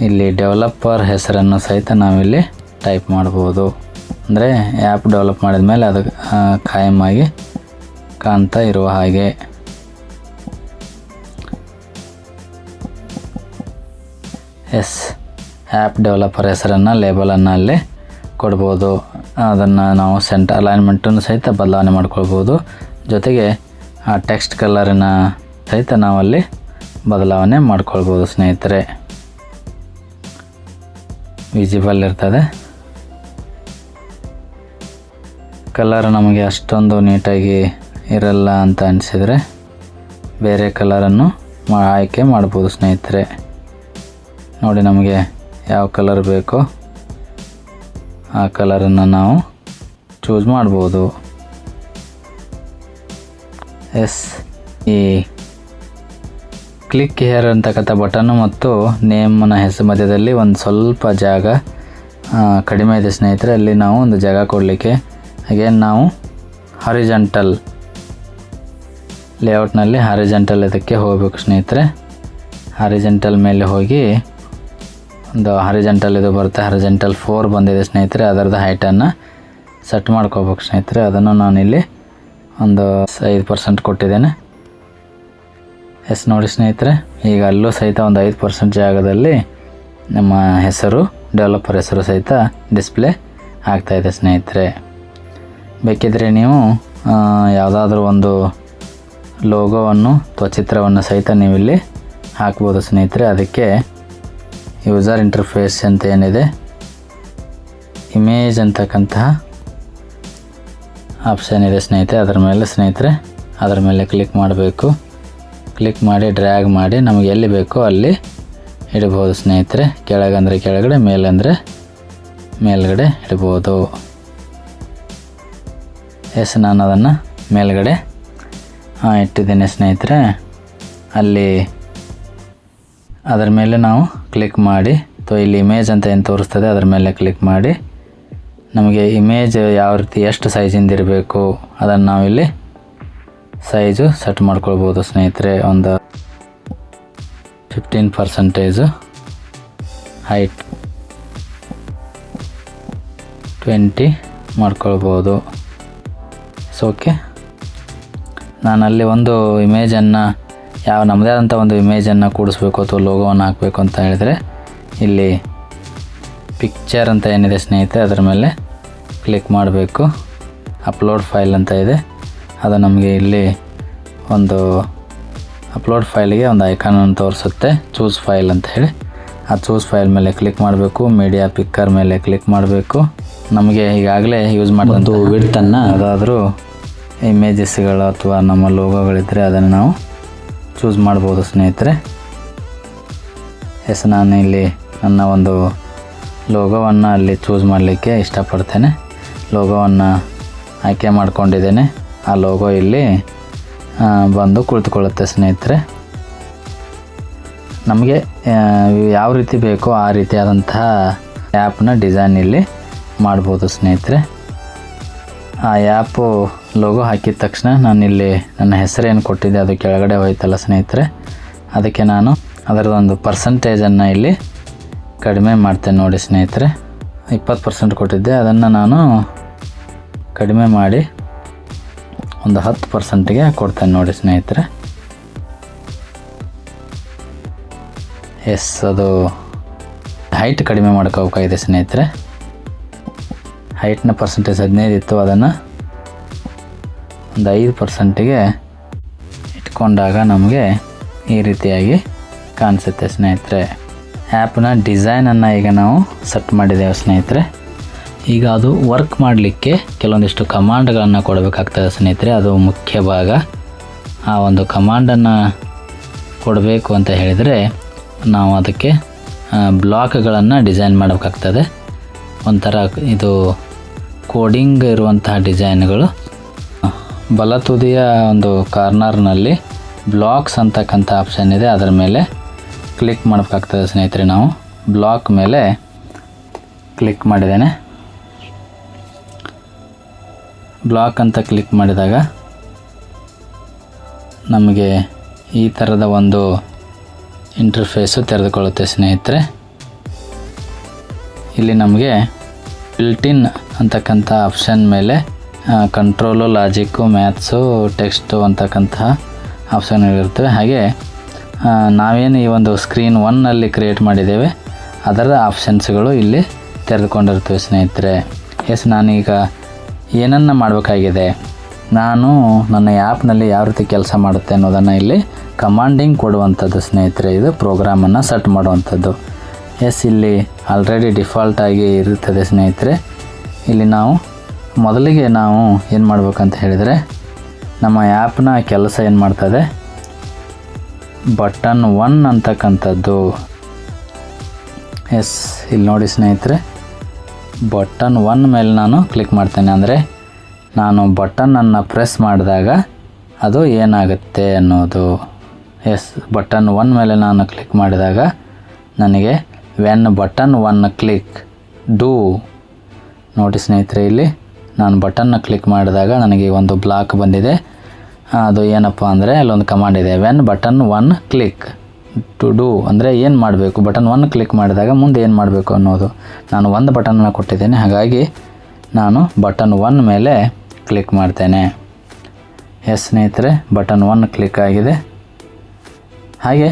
ಇಲ್ಲಿ ಡೆವಲಪರ್ ಹೆಸರನ್ನು ಸಹಿತ ನಾವಿಲ್ಲಿ ಟೈಪ್ ಮಾಡ್ಬೋದು. ಅಂದರೆ ಆ್ಯಪ್ ಡೆವಲಪ್ ಮಾಡಿದ ಮೇಲೆ ಅದು ಖಾಯಮಾಗಿ ಕಾಣ್ತಾ ಇರುವ ಹಾಗೆ. ಆ್ಯಪ್ ಡೆವಲಪರ್ ಹೆಸರನ್ನು ಲೇಬಲನ್ನು ಅಲ್ಲಿ ಕೊಡ್ಬೋದು. ಅದನ್ನು ನಾವು ಅಲೈನ್ಮೆಂಟನ್ನು ಸಹಿತ ಬದಲಾವಣೆ ಮಾಡ್ಕೊಳ್ಬೋದು. ಜೊತೆಗೆ ಆ ಟೆಕ್ಸ್ಟ್ ಕಲರಿನ ಸಹಿತ ನಾವಲ್ಲಿ ಬದಲಾವಣೆ ಮಾಡ್ಕೊಳ್ಬೋದು ಸ್ನೇಹಿತರೆ. ವಿಸಿಬಲ್ ಇರ್ತದೆ. ಕಲರ್ ನಮಗೆ ಅಷ್ಟೊಂದು ನೀಟಾಗಿ ಇರಲ್ಲ ಅಂತ ಅನಿಸಿದರೆ ಬೇರೆ ಕಲರನ್ನು ಆಯ್ಕೆ ಮಾಡ್ಬೋದು ಸ್ನೇಹಿತರೆ. ನೋಡಿ ನಮಗೆ ಯಾವ ಕಲರ್ ಬೇಕೋ ಆ ಕಲರನ್ನು ನಾವು ಚೂಸ್ ಮಾಡ್ಬೋದು. ಈ ಕ್ಲಿಕ್ ಹೇರ್ ಅಂತಕ್ಕಂಥ ಬಟನ್ನು ಮತ್ತು ನೇಮನ ಹೆಸರು ಮಧ್ಯದಲ್ಲಿ ಒಂದು ಸ್ವಲ್ಪ ಜಾಗ ಕಡಿಮೆ ಇದೆ ಸ್ನೇಹಿತರೆ. ಅಲ್ಲಿ ನಾವು ಒಂದು ಜಾಗ ಕೊಡಲಿಕ್ಕೆ ಅಗೇನ್ ನಾವು ಹಾರಿಜಾಂಟಲ್ ಲೇಔಟ್ನಲ್ಲಿ ಹಾರಿಜಾಂಟಲ್ ಇದಕ್ಕೆ ಹೋಗಬೇಕು ಸ್ನೇಹಿತರೆ. ಹಾರಿಜಾಂಟಲ್ ಮೇಲೆ ಹೋಗಿ ಒಂದು ಹಾರಿಜಾಂಟಲ್ ಇದು ಬರುತ್ತೆ. ಹಾರಿಜಾಂಟಲ್ 4 ಬಂದಿದೆ ಸ್ನೇಹಿತರೆ. ಅದರದ್ದು ಹೈಟನ್ನು ಸೆಟ್ ಮಾಡ್ಕೋಬೇಕು ಸ್ನೇಹಿತರೆ. ಅದನ್ನು ನಾನಿಲ್ಲಿ ಒಂದು 5% ಕೊಟ್ಟಿದ್ದೇನೆ. ನೋಡಿ ಸ್ನೇಹಿತರೆ, ಈಗ ಅಲ್ಲೂ ಸಹಿತ ಒಂದು 5% ಜಾಗದಲ್ಲಿ ನಮ್ಮ ಹೆಸರು ಡೆವಲಪರ್ ಹೆಸರು ಸಹಿತ ಡಿಸ್ಪ್ಲೇ ಆಗ್ತಾಯಿದೆ ಸ್ನೇಹಿತರೆ. ಬೇಕಿದ್ದರೆ ನೀವು ಯಾವುದಾದ್ರೂ ಒಂದು ಲೋಗೋವನ್ನು ಅಥವಾ ಚಿತ್ರವನ್ನು ಸಹಿತ ನೀವಿಲ್ಲಿ ಹಾಕ್ಬೋದು ಸ್ನೇಹಿತರೆ. ಅದಕ್ಕೆ ಯೂಸರ್ ಇಂಟರ್ಫೇಸ್ ಅಂತ ಏನಿದೆ, ಇಮೇಜ್ ಅಂತಕ್ಕಂತಹ ಆಪ್ಷನ್ ಇದೆ ಸ್ನೇಹಿತರೆ. ಅದರ ಮೇಲೆ ಕ್ಲಿಕ್ ಮಾಡಬೇಕು. ಕ್ಲಿಕ್ ಮಾಡಿ ಡ್ರ್ಯಾಗ್ ಮಾಡಿ ನಮಗೆ ಎಲ್ಲಿ ಬೇಕೋ ಅಲ್ಲಿ ಇಡ್ಬೋದು ಸ್ನೇಹಿತರೆ. ಕೆಳಗಂದರೆ ಕೆಳಗಡೆ, ಮೇಲಂದರೆ ಮೇಲ್ಗಡೆ ಇಡ್ಬೋದು. ನಾನು ಅದನ್ನು ಮೇಲ್ಗಡೆ ಇಟ್ಟಿದ್ದೇನೆ ಸ್ನೇಹಿತರೆ. ಅಲ್ಲಿ ಅದರ ಮೇಲೆ ನಾವು ಕ್ಲಿಕ್ ಮಾಡಿ ಅಥವಾ ಇಲ್ಲಿ ಇಮೇಜ್ ಅಂತ ಏನು ತೋರಿಸ್ತದೆ ಅದರ ಮೇಲೆ ಕ್ಲಿಕ್ ಮಾಡಿ ನಮಗೆ ಇಮೇಜ್ ಯಾವ ರೀತಿ ಎಷ್ಟು ಸೈಜಿಂದ ಇರಬೇಕು ಅದನ್ನು ನಾವಿಲ್ಲಿ ಸೈಜು ಸೆಟ್ ಮಾಡ್ಕೊಳ್ಬೋದು ಸ್ನೇಹಿತರೆ. ಒಂದು 15% ಹೈಟ್ 20 ಮಾಡ್ಕೊಳ್ಬೋದು. ಸೊ ಓಕೆ, ನಾನಲ್ಲಿ ಒಂದು ಇಮೇಜನ್ನು ನಮ್ಮದೇ ಆದಂಥ ಒಂದು ಇಮೇಜನ್ನು ಕೂಡಿಸ್ಬೇಕು ಅಥವಾ ಲೋಗೋವನ್ನು ಹಾಕಬೇಕು ಅಂತ ಹೇಳಿದರೆ ಇಲ್ಲಿ ಪಿಕ್ಚರ್ ಅಂತ ಏನಿದೆ ಸ್ನೇಹಿತರೆ ಅದರ ಮೇಲೆ ಕ್ಲಿಕ್ ಮಾಡಬೇಕು. ಅಪ್ಲೋಡ್ ಫೈಲ್ ಅಂತ ಇದೆ, ಅದು ನಮಗೆ ಇಲ್ಲಿ ಒಂದು ಅಪ್ಲೋಡ್ ಫೈಲಿಗೆ ಒಂದು ಐಕಾನನ್ನು ತೋರಿಸುತ್ತೆ, ಚೂಸ್ ಫೈಲ್ ಅಂತ ಹೇಳಿ. ಆ ಚೂಸ್ ಫೈಲ್ ಮೇಲೆ ಕ್ಲಿಕ್ ಮಾಡಬೇಕು. ಮೀಡಿಯಾ ಪಿಕ್ಕರ್ ಮೇಲೆ ಕ್ಲಿಕ್ ಮಾಡಬೇಕು. ನಮಗೆ ಈಗಾಗಲೇ ಯೂಸ್ ಮಾಡಿದಂಥ ವಿಡ್ತನ್ನು ಯಾವುದಾದ್ರೂ ಇಮೇಜಸ್ಗಳು ಅಥವಾ ನಮ್ಮ ಲೋಗೋಗಳಿದ್ದರೆ ಅದನ್ನು ನಾವು ಚೂಸ್ ಮಾಡ್ಬೋದು ಸ್ನೇಹಿತರೆ. ನಾನು ಇಲ್ಲಿ ನನ್ನ ಒಂದು ಲೋಗೋವನ್ನು ಅಲ್ಲಿ ಚೂಸ್ ಮಾಡಲಿಕ್ಕೆ ಇಷ್ಟಪಡ್ತೇನೆ. ಲೋಗೋವನ್ನು ಆಯ್ಕೆ ಮಾಡ್ಕೊಂಡಿದ್ದೇನೆ. ಆ ಲೋಗೋ ಇಲ್ಲಿ ಬಂದು ಕುಳಿತುಕೊಳ್ಳುತ್ತೆ ಸ್ನೇಹಿತರೆ. ನಮಗೆ ಯಾವ ರೀತಿ ಬೇಕೋ ಆ ರೀತಿಯಾದಂತಹ ಆ್ಯಪ್ನ ಡಿಸೈನ್ ಇಲ್ಲಿ ಮಾಡ್ಬೋದು ಸ್ನೇಹಿತರೆ. ಆ ಆ್ಯಪು ಲೋಗೋ ಹಾಕಿದ ತಕ್ಷಣ ನಾನಿಲ್ಲಿ ನನ್ನ ಹೆಸರೇನು ಕೊಟ್ಟಿದ್ದೆ ಅದು ಕೆಳಗಡೆ ಹೋಯ್ತಲ್ಲ ಸ್ನೇಹಿತರೆ, ಅದಕ್ಕೆ ನಾನು ಅದರದೊಂದು ಪರ್ಸಂಟೇಜನ್ನು ಇಲ್ಲಿ ಕಡಿಮೆ ಮಾಡ್ತೇನೆ ನೋಡಿ ಸ್ನೇಹಿತರೆ. 20% ಕೊಟ್ಟಿದ್ದೆ, ಅದನ್ನು ನಾನು ಕಡಿಮೆ ಮಾಡಿ ಒಂದು 10%ಗೆ ಕೊಡ್ತೇನೆ ನೋಡಿ ಸ್ನೇಹಿತರೆ. ಅದು ಹೈಟ್ ಕಡಿಮೆ ಮಾಡ್ಕೋಬೇಕಾಗಿದೆ ಸ್ನೇಹಿತರೆ. ಹೈಟ್ನ ಪರ್ಸೆಂಟೇಜ್ 15 ಇತ್ತು, ಅದನ್ನು ಒಂದು 5%ಗೆ ಇಟ್ಕೊಂಡಾಗ ನಮಗೆ ಈ ರೀತಿಯಾಗಿ ಕಾಣಿಸುತ್ತೆ ಸ್ನೇಹಿತರೆ. ಆ್ಯಪ್ನ ಡಿಸೈನನ್ನು ಈಗ ನಾವು ಸೆಟ್ ಮಾಡಿದ್ದೇವೆ ಸ್ನೇಹಿತರೆ. ಈಗ ಅದು ವರ್ಕ್ ಮಾಡಲಿಕ್ಕೆ ಕೆಲವೊಂದಿಷ್ಟು ಕಮಾಂಡ್ಗಳನ್ನು ಕೊಡಬೇಕಾಗ್ತದೆ ಸ್ನೇಹಿತರೆ. ಅದು ಮುಖ್ಯ ಭಾಗ. ಆ ಒಂದು ಕಮಾಂಡನ್ನು ಕೊಡಬೇಕು ಅಂತ ಹೇಳಿದರೆ ನಾವು ಅದಕ್ಕೆ ಬ್ಲಾಕ್ಗಳನ್ನು ಡಿಸೈನ್ ಮಾಡಬೇಕಾಗ್ತದೆ. ಒಂಥರ ಇದು ಕೋಡಿಂಗ್ ಇರುವಂತಹ ಡಿಸೈನ್ಗಳು. ಬಲ ತುದಿಯ ಒಂದು ಕಾರ್ನರ್ನಲ್ಲಿ ಬ್ಲಾಕ್ಸ್ ಅಂತಕ್ಕಂಥ ಆಪ್ಷನ್ ಇದೆ, ಅದರ ಮೇಲೆ ಕ್ಲಿಕ್ ಮಾಡಬೇಕಾಗ್ತದೆ ಸ್ನೇಹಿತರೆ. ನಾವು ಬ್ಲಾಕ್ ಮೇಲೆ ಕ್ಲಿಕ್ ಮಾಡಿದ್ದೇನೆ. ಬ್ಲಾಕ್ ಅಂತ ಕ್ಲಿಕ್ ಮಾಡಿದಾಗ ನಮಗೆ ಈ ಥರದ ಒಂದು ಇಂಟರ್ಫೇಸು ತೆರೆದುಕೊಳ್ಳುತ್ತೆ ಸ್ನೇಹಿತರೆ. ಇಲ್ಲಿ ನಮಗೆ ಬಿಲ್ಟಿನ್ ಅಂತಕ್ಕಂಥ ಆಪ್ಷನ್ ಮೇಲೆ ಕಂಟ್ರೋಲು, ಲಾಜಿಕ್ಕು, ಮ್ಯಾಥ್ಸು, ಟೆಕ್ಸ್ಟು ಅಂತಕ್ಕಂತಹ ಆಪ್ಷನ್ಗಳಿರ್ತವೆ. ಹಾಗೆ ನಾವೇನು ಈ ಒಂದು ಸ್ಕ್ರೀನ್ 1ನಲ್ಲಿ ಕ್ರಿಯೇಟ್ ಮಾಡಿದ್ದೇವೆ ಅದರ ಆಪ್ಷನ್ಸ್ಗಳು ಇಲ್ಲಿ ತೆರೆದುಕೊಂಡಿರ್ತವೆ ಸ್ನೇಹಿತರೆ. ನಾನೀಗ ಏನನ್ನು ಮಾಡಬೇಕಾಗಿದೆ, ನಾನು ನನ್ನ ಆ್ಯಪ್ನಲ್ಲಿ ಯಾವ ರೀತಿ ಕೆಲಸ ಮಾಡುತ್ತೆ ಅನ್ನೋದನ್ನು ಇಲ್ಲಿ ಕಮಾಂಡಿಂಗ್ ಕೊಡುವಂಥದ್ದು ಸ್ನೇಹಿತರೆ. ಇದು ಪ್ರೋಗ್ರಾಮನ್ನು ಸೆಟ್ ಮಾಡುವಂಥದ್ದು. ಇಲ್ಲಿ ಆಲ್ರೆಡಿ ಡಿಫಾಲ್ಟಾಗಿ ಇರುತ್ತದೆ ಸ್ನೇಹಿತರೆ. ಇಲ್ಲಿ ನಾವು ಮೊದಲಿಗೆ ನಾವು ಏನು ಮಾಡಬೇಕಂತ ಹೇಳಿದರೆ, ನಮ್ಮ ಆ್ಯಪ್ನ ಕೆಲಸ ಏನು ಮಾಡ್ತದೆ, ಬಟನ್ 1 ಅಂತಕ್ಕಂಥದ್ದು. ಇಲ್ಲಿ ನೋಡಿ ಸ್ನೇಹಿತರೆ, ಬಟನ್ 1 ಮೇಲೆ ನಾನು ಕ್ಲಿಕ್ ಮಾಡ್ತೇನೆ. ಅಂದರೆ ನಾನು ಬಟನನ್ನು ಪ್ರೆಸ್ ಮಾಡಿದಾಗ ಅದು ಏನಾಗುತ್ತೆ ಅನ್ನೋದು. ಬಟನ್ 1 ಮೇಲೆ ನಾನು ಕ್ಲಿಕ್ ಮಾಡಿದಾಗ ನನಗೆ ವೆನ್ ಬಟನ್ 1 ಕ್ಲಿಕ್ ಡೂ ನೋಡಿ ಸ್ನೇಹಿತರೆ. ಇಲ್ಲಿ ನಾನು ಬಟನ್ನ ಕ್ಲಿಕ್ ಮಾಡಿದಾಗ ನನಗೆ ಒಂದು ಬ್ಲಾಕ್ ಬಂದಿದೆ. ಅದು ಏನಪ್ಪ ಅಂದರೆ ಅಲ್ಲೊಂದು ಕಮಾಂಡ್ ಇದೆ, when button 1 click to do. ಅಂದರೆ ಏನು ಮಾಡಬೇಕು, ಬಟನ್ 1 ಕ್ಲಿಕ್ ಮಾಡಿದಾಗ ಮುಂದೆ ಏನು ಮಾಡಬೇಕು ಅನ್ನೋದು. ನಾನು ಒಂದು ಬಟನನ್ನು ಕೊಟ್ಟಿದ್ದೇನೆ, ಹಾಗಾಗಿ ನಾನು ಬಟನ್ 1 ಮೇಲೆ ಕ್ಲಿಕ್ ಮಾಡ್ತೇನೆ. ಸ್ನೇಹಿತರೆ, ಬಟನ್ 1 ಕ್ಲಿಕ್ ಆಗಿದೆ. ಹಾಗೆ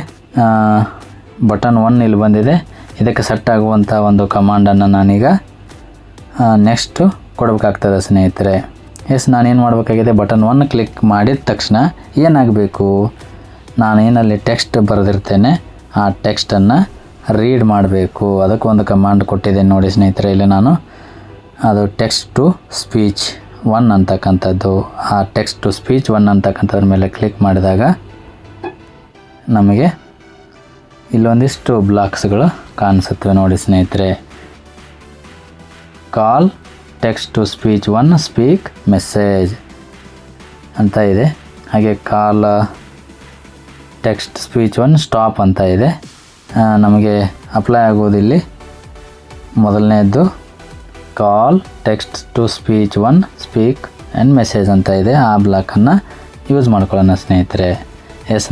ಬಟನ್ 1 ಇಲ್ಲಿ ಬಂದಿದೆ. ಇದಕ್ಕೆ ಸೆಟ್ ಆಗುವಂಥ ಒಂದು ಕಮಾಂಡನ್ನು ನಾನೀಗ ನೆಕ್ಸ್ಟು ಕೊಡಬೇಕಾಗ್ತದೆ ಸ್ನೇಹಿತರೆ. ನಾನೇನು ಮಾಡಬೇಕಾಗಿದೆ, ಬಟನ್ 1 ಕ್ಲಿಕ್ ಮಾಡಿದ ತಕ್ಷಣ ಏನಾಗಬೇಕು, ನಾನೇನಲ್ಲಿ ಟೆಕ್ಸ್ಟ್ ಬರೆದಿರ್ತೇನೆ ಆ ಟೆಕ್ಸ್ಟನ್ನು ರೀಡ್ ಮಾಡಬೇಕು. ಅದಕ್ಕೊಂದು ಕಮಾಂಡ್ ಕೊಟ್ಟಿದ್ದೇನೆ ನೋಡಿ ಸ್ನೇಹಿತರೆ. ಇಲ್ಲಿ ನಾನು ಅದು ಟೆಕ್ಸ್ಟ್ ಟು ಸ್ಪೀಚ್ 1 ಅಂತಕ್ಕಂಥದ್ದು. ಆ ಟೆಕ್ಸ್ಟ್ ಟು ಸ್ಪೀಚ್ 1 ಅಂತಕ್ಕಂಥದ್ರ ಮೇಲೆ ಕ್ಲಿಕ್ ಮಾಡಿದಾಗ ನಮಗೆ ಇಲ್ಲೊಂದಿಷ್ಟು ಬ್ಲಾಕ್ಸ್ಗಳು ಕಾಣಿಸುತ್ತವೆ ನೋಡಿ ಸ್ನೇಹಿತರೆ. Call text to speech 1 speak message ಅಂತ ಇದೆ. ಹಾಗೆ ಕಾಲ್ ಟೆಕ್ಸ್ಟ್ ಸ್ಪೀಚ್ 1 ಸ್ಟಾಪ್ ಅಂತ ಇದೆ. ನಮಗೆ ಅಪ್ಲೈ ಆಗೋದಿಲ್ಲಿ ಮೊದಲನೇದ್ದು call text to speech 1 speak and message ಅಂತ ಇದೆ. ಆ ಬ್ಲಾಕನ್ನು ಯೂಸ್ ಮಾಡ್ಕೊಳ್ಳೋಣ ಸ್ನೇಹಿತರೆ.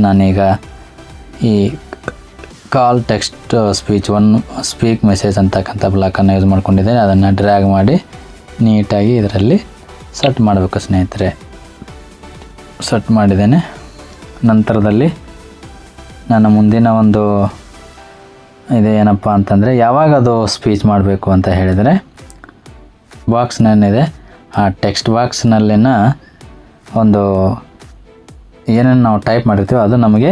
ನಾನೀಗ ಈ call text speech 1 speak message ಅಂತಕ್ಕಂಥ ಬ್ಲಾಕನ್ನು ಯೂಸ್ ಮಾಡ್ಕೊಂಡಿದ್ದೇನೆ. ಅದನ್ನು ಡ್ರ್ಯಾಗ್ ಮಾಡಿ ನೀಟಾಗಿ ಇದರಲ್ಲಿ ಸೆಟ್ ಮಾಡಬೇಕು ಸ್ನೇಹಿತರೆ. ಸೆಟ್ ಮಾಡಿದ್ದೇನೆ. ನಂತರದಲ್ಲಿ ನನ್ನ ಮುಂದಿನ ಒಂದು ಇದೇನಪ್ಪ ಅಂತಂದರೆ, ಯಾವಾಗ ಅದು ಸ್ಪೀಚ್ ಮಾಡಬೇಕು ಅಂತ ಹೇಳಿದರೆ, ಬಾಕ್ಸ್ನೇನಿದೆ ಆ ಟೆಕ್ಸ್ಟ್ ಬಾಕ್ಸ್ನಲ್ಲಿನ ಒಂದು ಏನೇನು ನಾವು ಟೈಪ್ ಮಾಡಿರ್ತೀವೋ ಅದು ನಮಗೆ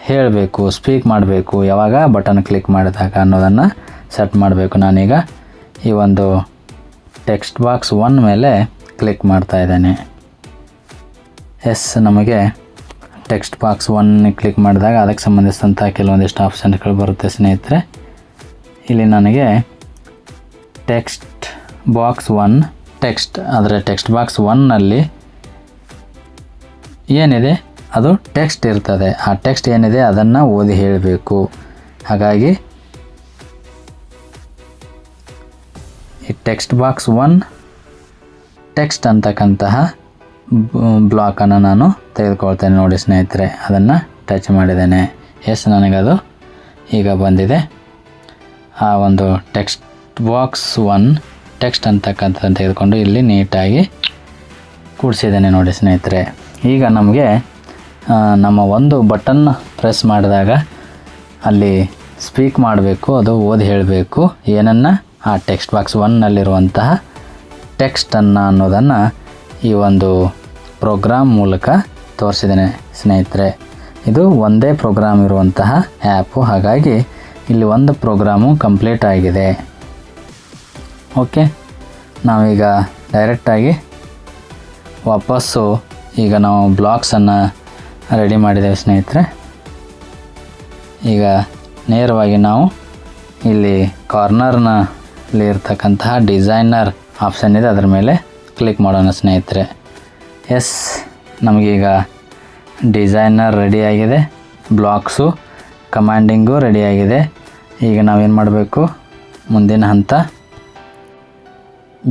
ಹೇಳಬೇಕು, ಸ್ಪೀಕ್ ಮಾಡಬೇಕು, ಯಾವಾಗ ಬಟನ್ ಕ್ಲಿಕ್ ಮಾಡಿದಾಗ ಅನ್ನೋದನ್ನು ಸೆಟ್ ಮಾಡಬೇಕು. ನಾನೀಗ ಈ ಒಂದು ಟೆಕ್ಸ್ಟ್ ಬಾಕ್ಸ್ 1 ಮೇಲೆ ಕ್ಲಿಕ್ ಮಾಡ್ತಾ ಇದ್ದೇನೆ. ನಮಗೆ ಟೆಕ್ಸ್ಟ್ ಬಾಕ್ಸ್ 1 ಕ್ಲಿಕ್ ಮಾಡಿದಾಗ ಅದಕ್ಕೆ ಸಂಬಂಧಿಸಿದಂಥ ಕೆಲವೊಂದಿಷ್ಟು ಆಪ್ಷನ್ಗಳು ಬರುತ್ತೆ ಸ್ನೇಹಿತರೆ. ಇಲ್ಲಿ ನನಗೆ ಟೆಕ್ಸ್ಟ್ ಬಾಕ್ಸ್ 1 ಆದರೆ ಟೆಕ್ಸ್ಟ್ ಬಾಕ್ಸ್ 1ನಲ್ಲಿ ಏನಿದೆ ಅದು ಟೆಕ್ಸ್ಟ್ ಇರ್ತದೆ. ಆ ಟೆಕ್ಸ್ಟ್ ಏನಿದೆ ಅದನ್ನು ಓದಿ ಹೇಳಬೇಕು. ಹಾಗಾಗಿ ಈ ಟೆಕ್ಸ್ಟ್ ಬಾಕ್ಸ್ 1 ಟೆಕ್ಸ್ಟ್ ಅಂತಕ್ಕಂತಹ ಬ್ಲಾಕನ್ನು ನಾನು ತೆಗೆದುಕೊಳ್ತೇನೆ. ನೋಡಿ ಸ್ನೇಹಿತರೆ, ಅದನ್ನು ಟಚ್ ಮಾಡಿದ್ದೇನೆ. ನನಗದು ಈಗ ಬಂದಿದೆ. ಆ ಒಂದು ಟೆಕ್ಸ್ಟ್ ಬಾಕ್ಸ್ 1 ಟೆಕ್ಸ್ಟ್ ಅಂತಕ್ಕಂಥದ್ದನ್ನು ತೆಗೆದುಕೊಂಡು ಇಲ್ಲಿ ನೀಟಾಗಿ ಕೂಡಿಸಿದ್ದೇನೆ. ನೋಡಿ ಸ್ನೇಹಿತರೆ, ಈಗ ನಮಗೆ ನಮ್ಮ ಒಂದು ಬಟನ್ ಪ್ರೆಸ್ ಮಾಡಿದಾಗ ಅಲ್ಲಿ ಸ್ಪೀಕ್ ಮಾಡಬೇಕು, ಅದು ಓದಿ ಹೇಳಬೇಕು ಏನನ್ನು, ಆ ಟೆಕ್ಸ್ಟ್ ಬಾಕ್ಸ್ 1ನಲ್ಲಿರುವಂತಹ ಟೆಕ್ಸ್ಟನ್ನು ಅನ್ನೋದನ್ನು ಈ ಒಂದು ಪ್ರೋಗ್ರಾಮ್ ಮೂಲಕ ತೋರಿಸಿದ್ದೇನೆ ಸ್ನೇಹಿತರೆ. ಇದು ಒಂದೇ ಪ್ರೋಗ್ರಾಮ್ ಇರುವಂತಹ ಆ್ಯಪು, ಹಾಗಾಗಿ ಇಲ್ಲಿ ಒಂದು ಪ್ರೋಗ್ರಾಮು ಕಂಪ್ಲೀಟ್ ಆಗಿದೆ. ಓಕೆ, ನಾವೀಗ ಡೈರೆಕ್ಟಾಗಿ ವಾಪಸ್ಸು ಈಗ ನಾವು ಬ್ಲಾಕ್ಸನ್ನು ರೆಡಿ ಮಾಡಿದ್ದೇವೆ ಸ್ನೇಹಿತರೆ. ಈಗ ನೇರವಾಗಿ ನಾವು ಇಲ್ಲಿ ಕಾರ್ನರ್ನಲ್ಲಿ ಇರ್ತಕ್ಕಂತಹ ಡಿಸೈನರ್ ಆಪ್ಷನ್ ಇದೆ, ಅದರ ಮೇಲೆ ಕ್ಲಿಕ್ ಮಾಡೋಣ ಸ್ನೇಹಿತರೆ. ನಮಗೀಗ ಡಿಸೈನರ್ ರೆಡಿಯಾಗಿದೆ, ಬ್ಲಾಕ್ಸು ಕಮಾಂಡಿಂಗು ರೆಡಿಯಾಗಿದೆ. ಈಗ ನಾವೇನು ಮಾಡಬೇಕು, ಮುಂದಿನ ಹಂತ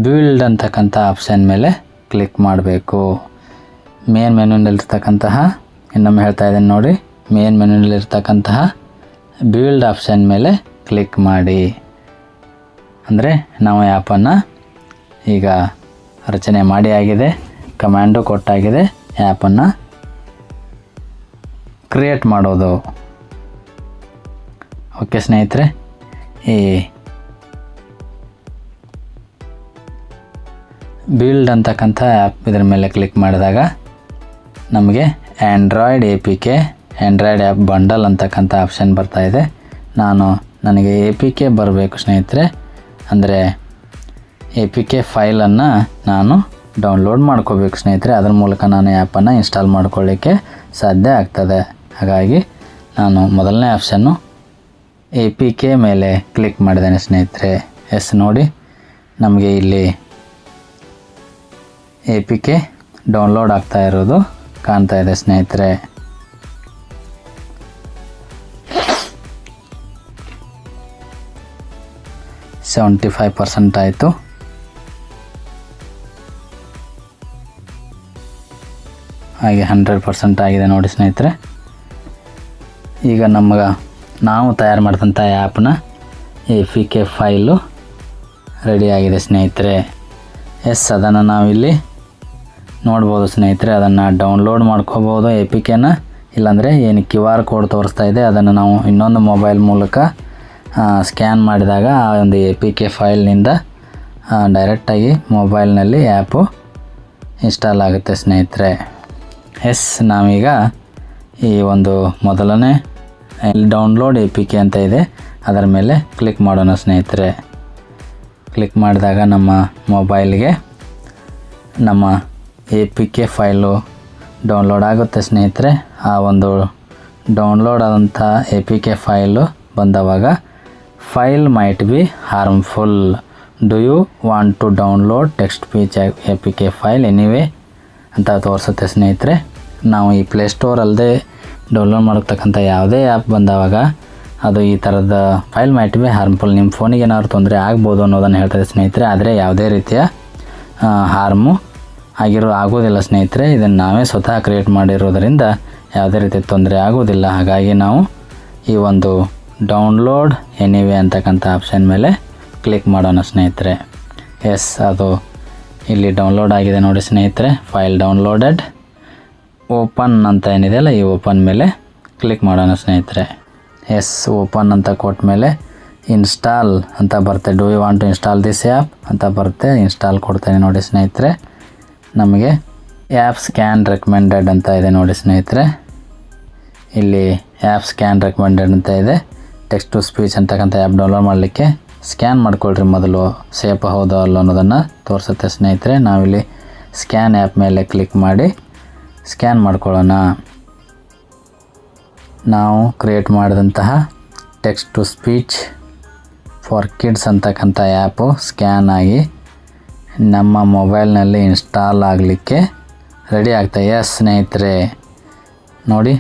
ಬಿಲ್ಡ್ ಅಂತಕ್ಕಂಥ ಆಪ್ಷನ್ ಮೇಲೆ ಕ್ಲಿಕ್ ಮಾಡಬೇಕು. ಮೇನ್ ಮೆನುನಲ್ಲಿರ್ತಕ್ಕಂತಹ, ಇನ್ನೊಮ್ಮೆ ಹೇಳ್ತಾ ಇದ್ದೀನಿ ನೋಡಿ, ಮೇನ್ ಮೆನುನಲ್ಲಿರ್ತಕ್ಕಂತಹ ಬಿಲ್ಡ್ ಆಪ್ಷನ್ ಮೇಲೆ ಕ್ಲಿಕ್ ಮಾಡಿ. ಅಂದರೆ ನಾವು ಆ್ಯಪನ್ನು ಈಗ ರಚನೆ ಮಾಡಿ ಆಗಿದೆ, ಕಮ್ಯಾಂಡು ಕೊಟ್ಟಾಗಿದೆ. ಆ್ಯಪನ್ನು ಕ್ರಿಯೇಟ್ ಮಾಡೋದು. ಓಕೆ ಸ್ನೇಹಿತರೆ, ಈ ಬಿಲ್ಡ್ ಅಂತಕ್ಕಂಥ ಆ್ಯಪ್ ಇದರ ಮೇಲೆ ಕ್ಲಿಕ್ ಮಾಡಿದಾಗ ನಮಗೆ ಆ್ಯಂಡ್ರಾಯ್ಡ್ ಆ್ಯಪ್ ಬಂಡಲ್ ಅಂತಕ್ಕಂಥ ಆಪ್ಷನ್ ಬರ್ತಾಯಿದೆ. ನನಗೆ APK ಬರಬೇಕು ಸ್ನೇಹಿತರೆ. ಅಂದರೆ APK ಫೈಲನ್ನು ನಾನು ಡೌನ್ಲೋಡ್ ಮಾಡ್ಕೋಬೇಕು ಸ್ನೇಹಿತರೆ. ಅದರ ಮೂಲಕ ನಾನು ಆ್ಯಪನ್ನು ಇನ್ಸ್ಟಾಲ್ ಮಾಡ್ಕೊಳ್ಳಿಕ್ಕೆ ಸಾಧ್ಯ ಆಗ್ತದೆ. ಹಾಗಾಗಿ ನಾನು ಮೊದಲನೇ ಆಪ್ಷನ್ನು APK ಮೇಲೆ ಕ್ಲಿಕ್ ಮಾಡಿದ್ದೇನೆ ಸ್ನೇಹಿತರೆ. ನೋಡಿ, ನಮಗೆ ಇಲ್ಲಿ APK ಡೌನ್ಲೋಡ್ ಆಗ್ತಾ ಇರೋದು ಕಾಣ್ತಾ ಇದೆ ಸ್ನೇಹಿತರೆ. %75 ಆಯಿತು. ಹಾಗೆ 100% ಆಗಿದೆ ನೋಡಿ ಸ್ನೇಹಿತರೆ. ಈಗ ನಾವು ತಯಾರು ಮಾಡಿದಂಥ ಆ್ಯಪ್ನ APK ಫೈಲು ರೆಡಿಯಾಗಿದೆ ಸ್ನೇಹಿತರೆ. ಅದನ್ನು ನಾವಿಲ್ಲಿ ನೋಡ್ಬೋದು ಸ್ನೇಹಿತರೆ. ಅದನ್ನು ಡೌನ್ಲೋಡ್ ಮಾಡ್ಕೋಬೋದು APKನ. ಇಲ್ಲಾಂದರೆ ಏನು QR ಕೋಡ್ ತೋರಿಸ್ತಾ ಇದೆ ಅದನ್ನು ನಾವು ಇನ್ನೊಂದು ಮೊಬೈಲ್ ಮೂಲಕ ಸ್ಕ್ಯಾನ್ ಮಾಡಿದಾಗ ಆ ಒಂದು APK ಫೈಲ್ನಿಂದ ಡೈರೆಕ್ಟಾಗಿ ಮೊಬೈಲ್ನಲ್ಲಿ ಆ್ಯಪು ಇನ್ಸ್ಟಾಲ್ ಆಗುತ್ತೆ ಸ್ನೇಹಿತರೆ. ನಾವೀಗ ಈ ಒಂದು ಮೊದಲನೇ ಡೌನ್ಲೋಡ್ APK ಅಂತ ಇದೆ, ಅದರ ಮೇಲೆ ಕ್ಲಿಕ್ ಮಾಡೋಣ ಸ್ನೇಹಿತರೆ. ಕ್ಲಿಕ್ ಮಾಡಿದಾಗ ನಮ್ಮ ಮೊಬೈಲ್ಗೆ ನಮ್ಮ APK ಫೈಲು ಡೌನ್ಲೋಡ್ ಆಗುತ್ತೆ ಸ್ನೇಹಿತರೆ. ಆ ಒಂದು ಡೌನ್ಲೋಡ್ ಆದಂಥ APK ಫೈಲು ಬಂದವಾಗ file might be harmful, do you want to download text speech APK file anyway ಅಂತ ತೋರಿಸುತ್ತೆ ಸ್ನೇಹಿತರೆ. ನಾವು ಈ ಪ್ಲೇಸ್ಟೋರ್ ಅಲ್ಲದೆ ಡೌನ್ಲೋಡ್ ಮಾಡತಕ್ಕಂಥ ಯಾವುದೇ ಆ್ಯಪ್ ಬಂದವಾಗ ಅದು ಈ ಥರದ ಫೈಲ್ ಮೈಟ್ ಬಿ ಹಾರ್ಮ್ಫುಲ್, ನಿಮ್ಮ ಫೋನಿಗೆ ಏನಾದ್ರು ತೊಂದರೆ ಆಗ್ಬೋದು ಅನ್ನೋದನ್ನು ಹೇಳ್ತದೆ ಸ್ನೇಹಿತರೆ. ಆದರೆ ಯಾವುದೇ ರೀತಿಯ ಹಾರ್ಮು ಆಗೋದಿಲ್ಲ ಸ್ನೇಹಿತರೆ. ಇದನ್ನು ನಾವೇ ಸ್ವತಃ ಕ್ರಿಯೇಟ್ ಮಾಡಿರೋದರಿಂದ ಯಾವುದೇ ರೀತಿ ತೊಂದರೆ ಆಗೋದಿಲ್ಲ. ಹಾಗಾಗಿ ನಾವು ಈ ಒಂದು ಡೌನ್ಲೋಡ್ ಎನಿವೇ ಅಂತಕ್ಕಂಥ ಆಪ್ಷನ್ ಮೇಲೆ ಕ್ಲಿಕ್ ಮಾಡೋಣ ಸ್ನೇಹಿತರೆ. ಅದು ಇಲ್ಲಿ ಡೌನ್ಲೋಡ್ ಆಗಿದೆ ನೋಡಿ ಸ್ನೇಹಿತರೆ. File downloaded. ಓಪನ್ ಅಂತ ಏನಿದೆಯಲ್ಲ ಈ ಓಪನ್ ಮೇಲೆ ಕ್ಲಿಕ್ ಮಾಡೋಣ ಸ್ನೇಹಿತರೆ. ಎಸ್, ಓಪನ್ ಅಂತ ಕೊಟ್ಟ ಮೇಲೆ ಇನ್ಸ್ಟಾಲ್ ಅಂತ ಬರುತ್ತೆ. Do you want to install this app ಅಂತ ಬರುತ್ತೆ. ಇನ್ಸ್ಟಾಲ್ ಕೊಡ್ತೇನೆ ನೋಡಿ ಸ್ನೇಹಿತರೆ. ನಮಗೆ ಆ್ಯಪ್ ಸ್ಕ್ಯಾನ್ ರೆಕಮೆಂಡೆಡ್ ಅಂತ ಇದೆ ನೋಡಿ ಸ್ನೇಹಿತರೆ. ಇಲ್ಲಿ ಆ್ಯಪ್ ಸ್ಕ್ಯಾನ್ ರೆಕಮೆಂಡೆಡ್ ಅಂತ ಇದೆ. ಟೆಕ್ಸ್ಟ್ ಟು ಸ್ಪೀಚ್ ಅಂತಕ್ಕಂಥ ಆ್ಯಪ್ ಡೌನ್ಲೋಡ್ ಮಾಡಲಿಕ್ಕೆ ಸ್ಕ್ಯಾನ್ ಮಾಡ್ಕೊಳ್ರಿ ಮೊದಲು, ಸೇಫ್ ಹೌದೋ ಅಲ್ಲೋ ಅನ್ನೋದನ್ನು ತೋರಿಸುತ್ತೆ ಸ್ನೇಹಿತರೆ. ನಾವಿಲ್ಲಿ ಸ್ಕ್ಯಾನ್ ಆ್ಯಪ್ ಮೇಲೆ ಕ್ಲಿಕ್ ಮಾಡಿ ಸ್ಕ್ಯಾನ್ ಮಾಡ್ಕೊಳ್ಳೋಣ. ನಾವು ಕ್ರಿಯೇಟ್ ಮಾಡಿದಂತಹ text to speech for kids ಅಂತಕ್ಕಂಥ ಆ್ಯಪು ಸ್ಕ್ಯಾನ್ ಆಗಿ ನಮ್ಮ ಮೊಬೈಲ್ನಲ್ಲಿ ಇನ್ಸ್ಟಾಲ್ ಆಗಲಿಕ್ಕೆ ರೆಡಿ ಆಗ್ತಾ. ಎಸ್ ಸ್ನೇಹಿತರೆ, ನೋಡಿ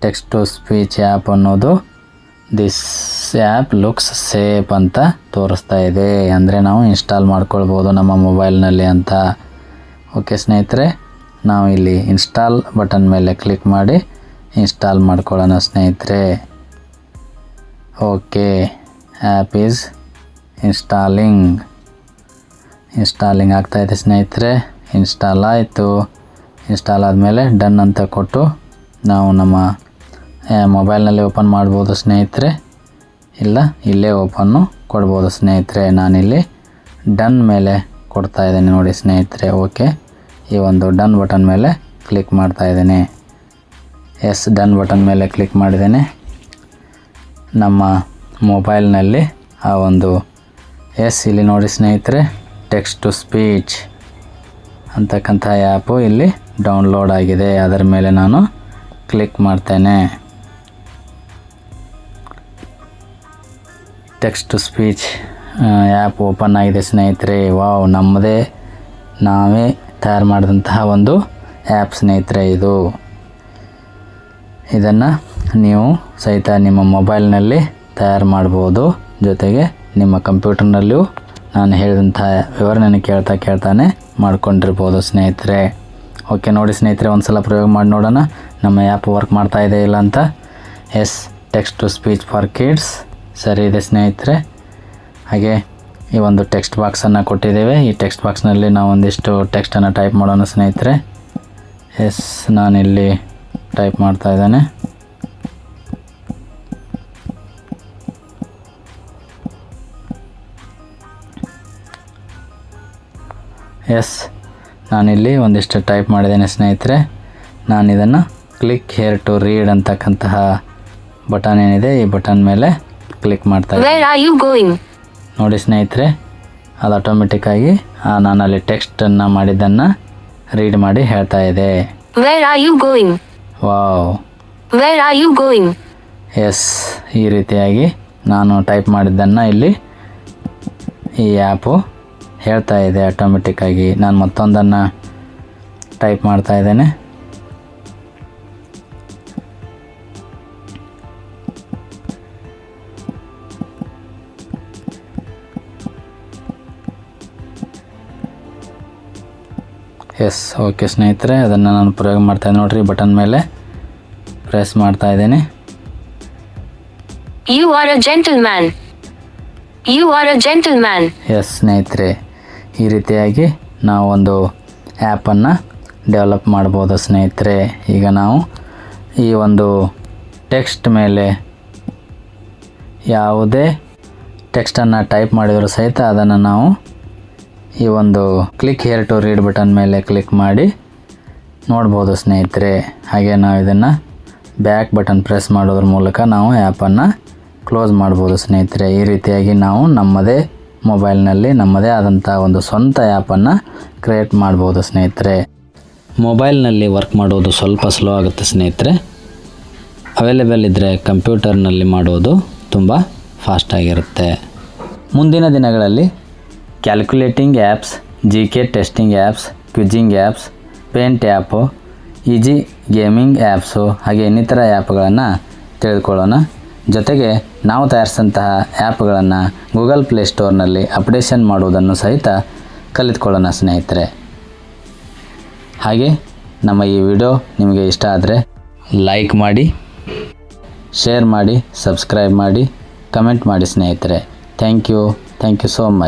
ಟೆಕ್ಸ್ಟ್ ಟು ಸ್ಪೀಚ್ ಆ್ಯಪ್ ಅನ್ನೋದು ದಿಸ್ ಆ್ಯಪ್ ಲುಕ್ಸ್ ಸೇಫ್ ಅಂತ ತೋರಿಸ್ತಾ ಇದೆ. ಅಂದರೆ ನಾವು ಇನ್ಸ್ಟಾಲ್ ಮಾಡ್ಕೊಳ್ಬೋದು ನಮ್ಮ ಮೊಬೈಲ್ನಲ್ಲಿ ಅಂತ. ಓಕೆ ಸ್ನೇಹಿತರೆ, ನಾವು ಇಲ್ಲಿ ಇನ್ಸ್ಟಾಲ್ ಬಟನ್ ಮೇಲೆ ಕ್ಲಿಕ್ ಮಾಡಿ ಇನ್ಸ್ಟಾಲ್ ಮಾಡ್ಕೊಳ್ಳೋಣ ಸ್ನೇಹಿತರೆ. ಓಕೆ, ಆ್ಯಪ್ ಈಸ್ ಇನ್ಸ್ಟಾಲಿಂಗ್ ಆಗ್ತಾಯಿದೆ ಸ್ನೇಹಿತರೆ. ಇನ್ಸ್ಟಾಲ್ ಆಯಿತು. ಇನ್ಸ್ಟಾಲ್ ಆದಮೇಲೆ ಡನ್ ಅಂತ ಕೊಟ್ಟು ನಾವು ನಮ್ಮ ಮೊಬೈಲ್ನಲ್ಲಿ ಓಪನ್ ಮಾಡ್ಬೋದು ಸ್ನೇಹಿತರೆ, ಇಲ್ಲ ಇಲ್ಲೇ ಓಪನ್ನು ಕೊಡ್ಬೋದು ಸ್ನೇಹಿತರೆ. ನಾನಿಲ್ಲಿ ಡನ್ ಮೇಲೆ ಕೊಡ್ತಾ ಇದ್ದೇನೆ ನೋಡಿ ಸ್ನೇಹಿತರೆ. ಓಕೆ, ಈ ಒಂದು ಡನ್ ಬಟನ್ ಮೇಲೆ ಕ್ಲಿಕ್ ಮಾಡ್ತಾ ಇದ್ದೇನೆ. ಎಸ್, ಡನ್ ಬಟನ್ ಮೇಲೆ ಕ್ಲಿಕ್ ಮಾಡಿದ್ದೇನೆ. ನಮ್ಮ ಮೊಬೈಲ್ನಲ್ಲಿ ಆ ಒಂದು ಇಲ್ಲಿ ನೋಡಿ ಸ್ನೇಹಿತರೆ, ಟೆಕ್ಸ್ಟ್ ಟು ಸ್ಪೀಚ್ ಅಂತಕ್ಕಂಥ ಆ್ಯಪು ಇಲ್ಲಿ ಡೌನ್ಲೋಡ್ ಆಗಿದೆ. ಅದರ ಮೇಲೆ ನಾನು ಕ್ಲಿಕ್ ಮಾಡ್ತೇನೆ. Text to speech app open ಆಗಿದೆ ಸ್ನೇಹಿತರೆ. ವಾವ್, ನಾವೇ ತಯಾರು ಮಾಡಿದಂತಹ ಒಂದು ಆ್ಯಪ್ ಸ್ನೇಹಿತರೆ ಇದು. ಇದನ್ನು ನೀವು ಸಹಿತ ನಿಮ್ಮ ಮೊಬೈಲ್ನಲ್ಲಿ ತಯಾರು ಮಾಡ್ಬೋದು. ಜೊತೆಗೆ ನಿಮ್ಮ ಕಂಪ್ಯೂಟರ್ನಲ್ಲಿಯೂ ನಾನು ಹೇಳಿದಂಥ ವಿವರಣೆಯನ್ನು ಕೇಳ್ತಾನೆ ಮಾಡ್ಕೊಂಡಿರ್ಬೋದು ಸ್ನೇಹಿತರೆ. ಓಕೆ, ನೋಡಿ ಸ್ನೇಹಿತರೆ, ಒಂದು ಸಲ ಪ್ರಯೋಗ ಮಾಡಿ ನೋಡೋಣ ನಮ್ಮ ಆ್ಯಪ್ ವರ್ಕ್ ಮಾಡ್ತಾ ಇದೆ ಇಲ್ಲ ಅಂತ. Yes, text to speech for kids ಸರಿ ಇದೆ ಸ್ನೇಹಿತರೆ. ಹಾಗೆ ಈ ಒಂದು ಟೆಕ್ಸ್ಟ್ ಬಾಕ್ಸನ್ನು ಕೊಟ್ಟಿದ್ದೇವೆ. ಈ ಟೆಕ್ಸ್ಟ್ ಬಾಕ್ಸ್ನಲ್ಲಿ ನಾವು ಒಂದಿಷ್ಟು ಟೆಕ್ಸ್ಟನ್ನು ಟೈಪ್ ಮಾಡೋಣ ಸ್ನೇಹಿತರೆ. ಎಸ್, ನಾನಿಲ್ಲಿ ಟೈಪ್ ಮಾಡ್ತಾ ಇದ್ದೇನೆ. ಎಸ್, ನಾನಿಲ್ಲಿ ಒಂದಿಷ್ಟು ಟೈಪ್ ಮಾಡಿದ್ದೇನೆ ಸ್ನೇಹಿತರೆ. ನಾನು ಇದನ್ನು ಕ್ಲಿಕ್ ಹೇರ್ ಟು ರೀಡ್ ಅಂತಕ್ಕಂತಹ ಬಟನ್ ಏನಿದೆ ಈ ಬಟನ್ ಮೇಲೆ ಕ್ಲಿಕ್ ಮಾಡ್ತಾ ಇದ್ದೀನಿ. ನೋಡಿ ಸ್ನೇಹಿತರೆ, ಅದು ಆಟೋಮೆಟಿಕ್ಕಾಗಿ ನಾನಲ್ಲಿ ಟೆಕ್ಸ್ಟನ್ನು ಮಾಡಿದ್ದನ್ನು ರೀಡ್ ಮಾಡಿ ಹೇಳ್ತಾ ಇದೆ. ವಾವ್, ಎಸ್, ಈ ರೀತಿಯಾಗಿ ನಾನು ಟೈಪ್ ಮಾಡಿದ್ದನ್ನು ಇಲ್ಲಿ ಈ ಆ್ಯಪು ಹೇಳ್ತಾ ಇದೆ ಆಟೋಮೆಟಿಕ್ಕಾಗಿ. ನಾನು ಮತ್ತೊಂದನ್ನು ಟೈಪ್ ಮಾಡ್ತಾ ಇದ್ದೇನೆ. ಎಸ್, ಓಕೆ ಸ್ನೇಹಿತರೆ, ಅದನ್ನು ನಾನು ಪ್ರಯೋಗ ಮಾಡ್ತಾಯಿದ್ದೆ ನೋಡ್ರಿ. ಬಟನ್ ಮೇಲೆ ಪ್ರೆಸ್ ಮಾಡ್ತಾ ಇದ್ದೇನೆ. You are a gentleman. You are a gentleman. Yes ಸ್ನೇಹಿತರೆ, ಈ ರೀತಿಯಾಗಿ ನಾವು ಒಂದು ಆ್ಯಪನ್ನು ಡೆವಲಪ್ ಮಾಡ್ಬೋದು ಸ್ನೇಹಿತರೆ. ಈಗ ನಾವು ಈ ಒಂದು ಟೆಕ್ಸ್ಟ್ ಮೇಲೆ ಯಾವುದೇ ಟೆಕ್ಸ್ಟನ್ನು ಟೈಪ್ ಮಾಡಿದರೂ ಸಹಿತ ಅದನ್ನು ನಾವು ಈ ಒಂದು click here to read button ಮೇಲೆ ಕ್ಲಿಕ್ ಮಾಡಿ ನೋಡ್ಬೋದು ಸ್ನೇಹಿತರೆ. ಹಾಗೆ ನಾವು ಇದನ್ನು ಬ್ಯಾಕ್ ಬಟನ್ ಪ್ರೆಸ್ ಮಾಡೋದ್ರ ಮೂಲಕ ನಾವು ಆ್ಯಪನ್ನು ಕ್ಲೋಸ್ ಮಾಡ್ಬೋದು ಸ್ನೇಹಿತರೆ. ಈ ರೀತಿಯಾಗಿ ನಾವು ನಮ್ಮದೇ ಮೊಬೈಲ್ನಲ್ಲಿ ನಮ್ಮದೇ ಆದಂಥ ಒಂದು ಸ್ವಂತ ಆ್ಯಪನ್ನು ಕ್ರಿಯೇಟ್ ಮಾಡ್ಬೋದು ಸ್ನೇಹಿತರೆ. ಮೊಬೈಲ್ನಲ್ಲಿ ವರ್ಕ್ ಮಾಡೋದು ಸ್ವಲ್ಪ ಸ್ಲೋ ಆಗುತ್ತೆ ಸ್ನೇಹಿತರೆ. ಅವೈಲೇಬಲ್ ಇದ್ದರೆ ಕಂಪ್ಯೂಟರ್ನಲ್ಲಿ ಮಾಡೋದು ತುಂಬ ಫಾಸ್ಟಾಗಿರುತ್ತೆ. ಮುಂದಿನ ದಿನಗಳಲ್ಲಿ calculating apps, GK testing apps, quizzing apps, paint app, easy gaming apps ಹಾಗೆ ಇನ್ನಿತರ ಆ್ಯಪ್ಗಳನ್ನು ತಿಳಿದುಕೊಳ್ಳೋಣ. ಜೊತೆಗೆ ನಾವು ತಯಾರಿಸಿದಂತಹ ಆ್ಯಪ್ಗಳನ್ನು ಗೂಗಲ್ ಪ್ಲೇಸ್ಟೋರ್ನಲ್ಲಿ ಅಪ್ಡೇಷನ್ ಮಾಡುವುದನ್ನು ಸಹಿತ ಕಲಿತ್ಕೊಳ್ಳೋಣ ಸ್ನೇಹಿತರೆ. ಹಾಗೆ ನಮ್ಮ ಈ ವಿಡಿಯೋ ನಿಮಗೆ ಇಷ್ಟ ಆದರೆ ಲೈಕ್ ಮಾಡಿ, ಶೇರ್ ಮಾಡಿ, ಸಬ್ಸ್ಕ್ರೈಬ್ ಮಾಡಿ, ಕಮೆಂಟ್ ಮಾಡಿ ಸ್ನೇಹಿತರೆ. Thank you so much.